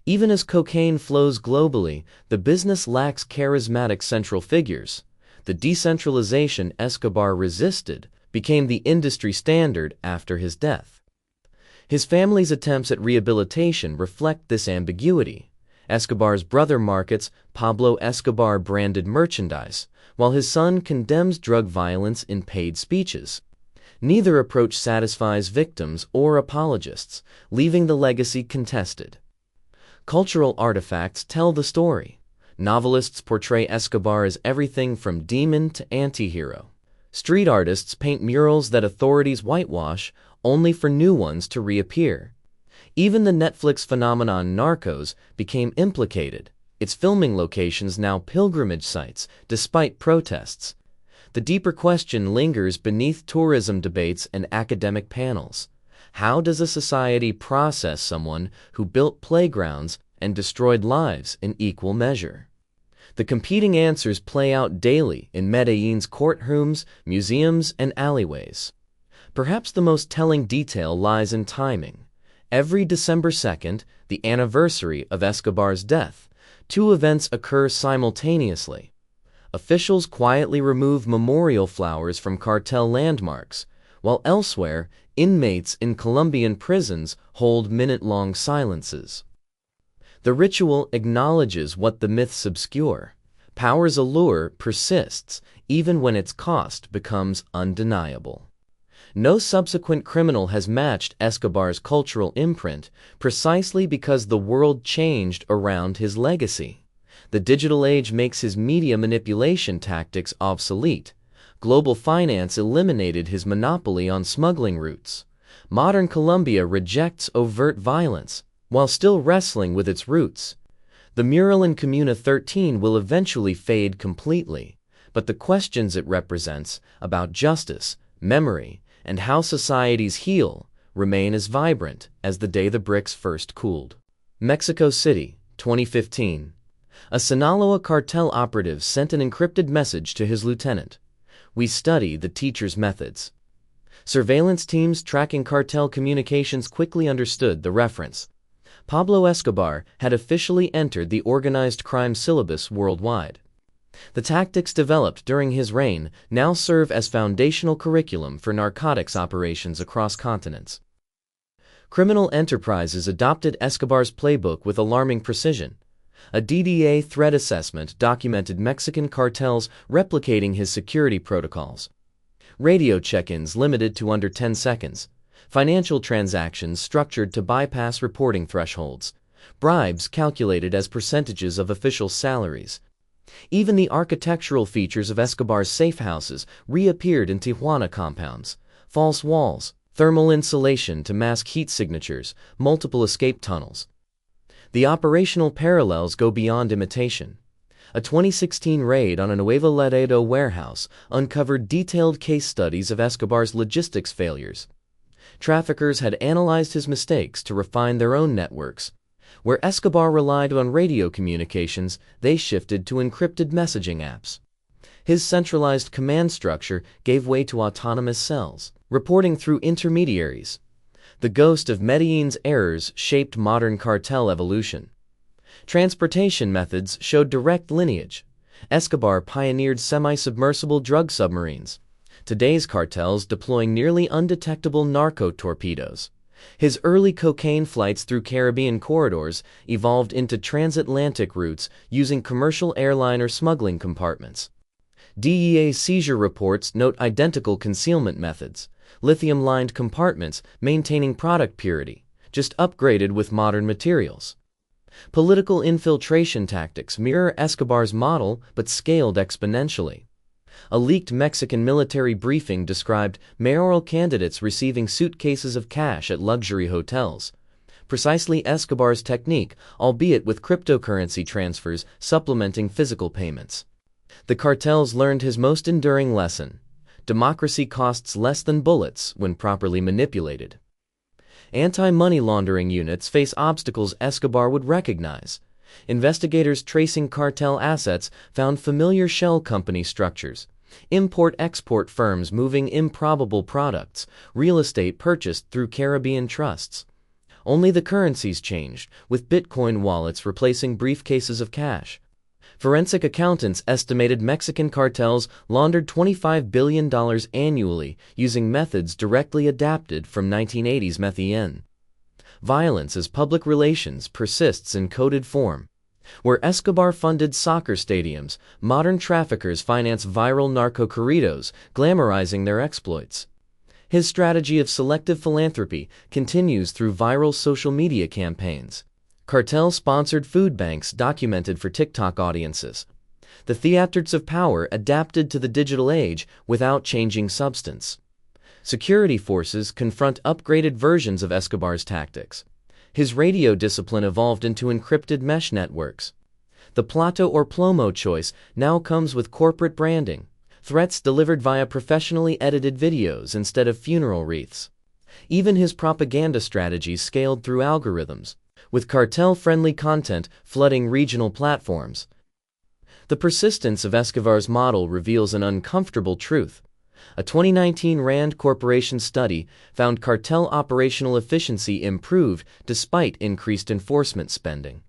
Even as cocaine flows globally, the business lacks charismatic central figures. The decentralization Escobar resisted became the industry standard after his death. His family's attempts at rehabilitation reflect this ambiguity. Escobar's brother markets Pablo Escobar branded merchandise, while his son condemns drug violence in paid speeches. Neither approach satisfies victims or apologists, leaving the legacy contested. Cultural artifacts tell the story. Novelists portray Escobar as everything from demon to anti-hero. Street artists paint murals that authorities whitewash, only for new ones to reappear. Even the Netflix phenomenon Narcos became implicated, its filming locations now pilgrimage sites, despite protests. The deeper question lingers beneath tourism debates and academic panels. How does a society process someone who built playgrounds and destroyed lives in equal measure? The competing answers play out daily in Medellin's courtrooms, museums, and alleyways. Perhaps the most telling detail lies in timing. Every December 2nd, the anniversary of Escobar's death, two events occur simultaneously. Officials quietly remove memorial flowers from cartel landmarks, while elsewhere, inmates in Colombian prisons hold minute-long silences. The ritual acknowledges what the myths obscure. Power's allure persists, even when its cost becomes undeniable. No subsequent criminal has matched Escobar's cultural imprint, precisely because the world changed around his legacy. The digital age makes his media manipulation tactics obsolete. Global finance eliminated his monopoly on smuggling routes. Modern Colombia rejects overt violence, while still wrestling with its roots. The mural in Comuna 13 will eventually fade completely, but the questions it represents about justice, memory, and how societies heal remain as vibrant as the day the bricks first cooled. Mexico City, 2015. A Sinaloa cartel operative sent an encrypted message to his lieutenant. "We study the teacher's methods." Surveillance teams tracking cartel communications quickly understood the reference. Pablo Escobar had officially entered the organized crime syllabus worldwide. The tactics developed during his reign now serve as foundational curriculum for narcotics operations across continents. Criminal enterprises adopted Escobar's playbook with alarming precision. A DDA threat assessment documented Mexican cartels replicating his security protocols. Radio check-ins limited to under 10 seconds. Financial transactions structured to bypass reporting thresholds. Bribes calculated as percentages of official salaries. Even the architectural features of Escobar's safe houses reappeared in Tijuana compounds. False walls, thermal insulation to mask heat signatures, multiple escape tunnels. The operational parallels go beyond imitation. A 2016 raid on a Nuevo Laredo warehouse uncovered detailed case studies of Escobar's logistics failures. Traffickers had analyzed his mistakes to refine their own networks. Where Escobar relied on radio communications, they shifted to encrypted messaging apps. His centralized command structure gave way to autonomous cells, reporting through intermediaries. The ghost of Medellin's errors shaped modern cartel evolution. Transportation methods showed direct lineage. Escobar pioneered semi-submersible drug submarines. Today's cartels deploying nearly undetectable narco-torpedoes. His early cocaine flights through Caribbean corridors evolved into transatlantic routes using commercial airliner smuggling compartments. DEA seizure reports note identical concealment methods, lithium-lined compartments maintaining product purity, just upgraded with modern materials. Political infiltration tactics mirror Escobar's model but scaled exponentially. A leaked Mexican military briefing described mayoral candidates receiving suitcases of cash at luxury hotels. Precisely Escobar's technique, albeit with cryptocurrency transfers supplementing physical payments. The cartels learned his most enduring lesson. Democracy costs less than bullets when properly manipulated. Anti-money laundering units face obstacles Escobar would recognize. Investigators tracing cartel assets found familiar shell company structures, import-export firms moving improbable products, real estate purchased through Caribbean trusts. Only the currencies changed, with Bitcoin wallets replacing briefcases of cash. Forensic accountants estimated Mexican cartels laundered $25 billion annually using methods directly adapted from 1980s meth. Violence as public relations persists in coded form. Where Escobar funded soccer stadiums, modern traffickers finance viral narco-corridos, glamorizing their exploits. His strategy of selective philanthropy continues through viral social media campaigns. Cartel-sponsored food banks documented for TikTok audiences. The theatrics of power adapted to the digital age without changing substance. Security forces confront upgraded versions of Escobar's tactics. His radio discipline evolved into encrypted mesh networks. The Plato or Plomo choice now comes with corporate branding, threats delivered via professionally edited videos instead of funeral wreaths. Even his propaganda strategies scaled through algorithms, with cartel-friendly content flooding regional platforms. The persistence of Escobar's model reveals an uncomfortable truth. A 2019 Rand Corporation study found cartel operational efficiency improved despite increased enforcement spending.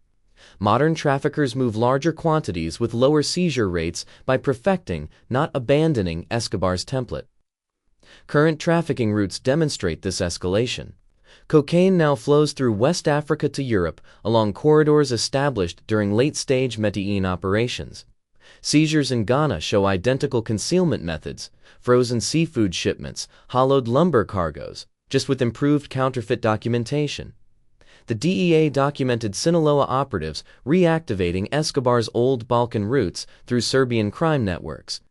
Modern traffickers move larger quantities with lower seizure rates by perfecting, not abandoning, Escobar's template. Current trafficking routes demonstrate this escalation. Cocaine now flows through West Africa to Europe along corridors established during late-stage Medellín operations. Seizures in Ghana show identical concealment methods: frozen seafood shipments, hollowed lumber cargoes, just with improved counterfeit documentation. The DEA documented Sinaloa operatives reactivating Escobar's old Balkan routes through Serbian crime networks.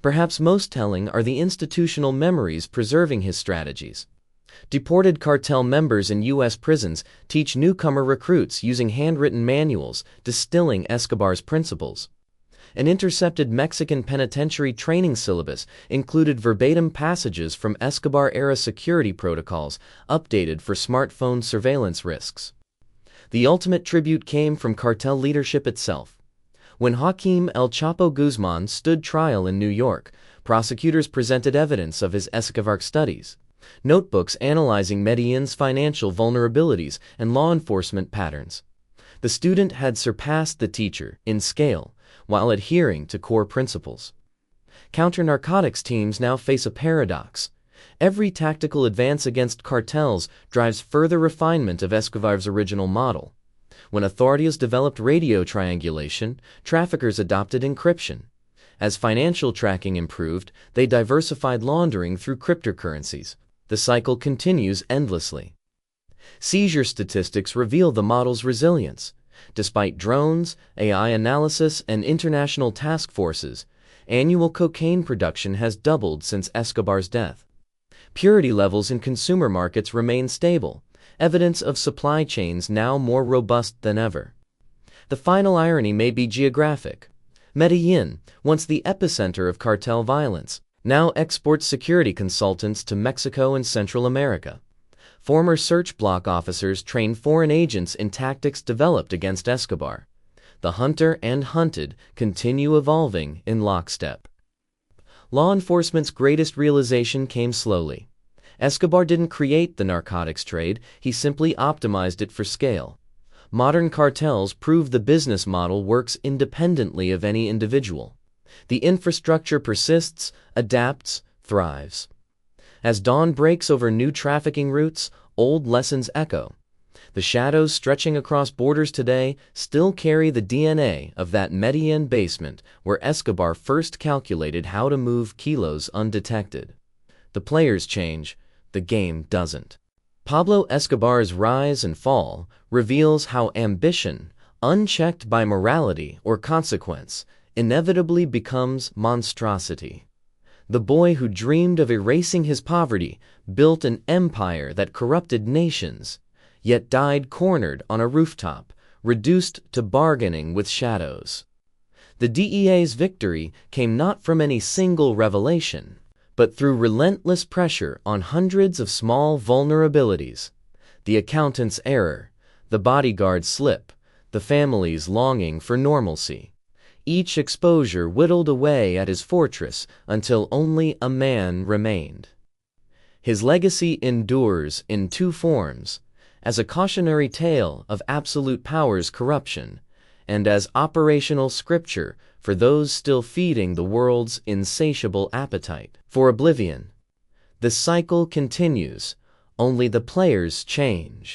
Perhaps most telling are the institutional memories preserving his strategies. Deported cartel members in U.S. prisons teach newcomer recruits using handwritten manuals, distilling Escobar's principles. An intercepted Mexican penitentiary training syllabus included verbatim passages from Escobar-era security protocols, updated for smartphone surveillance risks. The ultimate tribute came from cartel leadership itself. When Joaquim El Chapo Guzman stood trial in New York, prosecutors presented evidence of his Escobar studies, notebooks analyzing Medellín's financial vulnerabilities and law enforcement patterns. The student had surpassed the teacher in scale, while adhering to core principles. Counter-narcotics teams now face a paradox. Every tactical advance against cartels drives further refinement of Escobar's original model. When authorities developed radio triangulation, traffickers adopted encryption. As financial tracking improved, they diversified laundering through cryptocurrencies. The cycle continues endlessly. Seizure statistics reveal the model's resilience. Despite drones, AI analysis, and international task forces, annual cocaine production has doubled since Escobar's death. Purity levels in consumer markets remain stable, evidence of supply chains now more robust than ever. The final irony may be geographic. Medellín, once the epicenter of cartel violence, now exports security consultants to Mexico and Central America. Former search block officers train foreign agents in tactics developed against Escobar. The hunter and hunted continue evolving in lockstep. Law enforcement's greatest realization came slowly. Escobar didn't create the narcotics trade, he simply optimized it for scale. Modern cartels prove the business model works independently of any individual. The infrastructure persists, adapts, thrives. As dawn breaks over new trafficking routes, old lessons echo. The shadows stretching across borders today still carry the DNA of that Medellín basement where Escobar first calculated how to move kilos undetected. The players change, the game doesn't. Pablo Escobar's rise and fall reveals how ambition, unchecked by morality or consequence, inevitably becomes monstrosity. The boy who dreamed of erasing his poverty built an empire that corrupted nations, yet died cornered on a rooftop, reduced to bargaining with shadows. The DEA's victory came not from any single revelation, But through relentless pressure on hundreds of small vulnerabilities, the accountant's error, the bodyguard's slip, the family's longing for normalcy, each exposure whittled away at his fortress until only a man remained. His legacy endures in two forms: as a cautionary tale of absolute power's corruption, and as operational scripture for those still feeding the world's insatiable appetite for oblivion. The cycle continues, only the players change.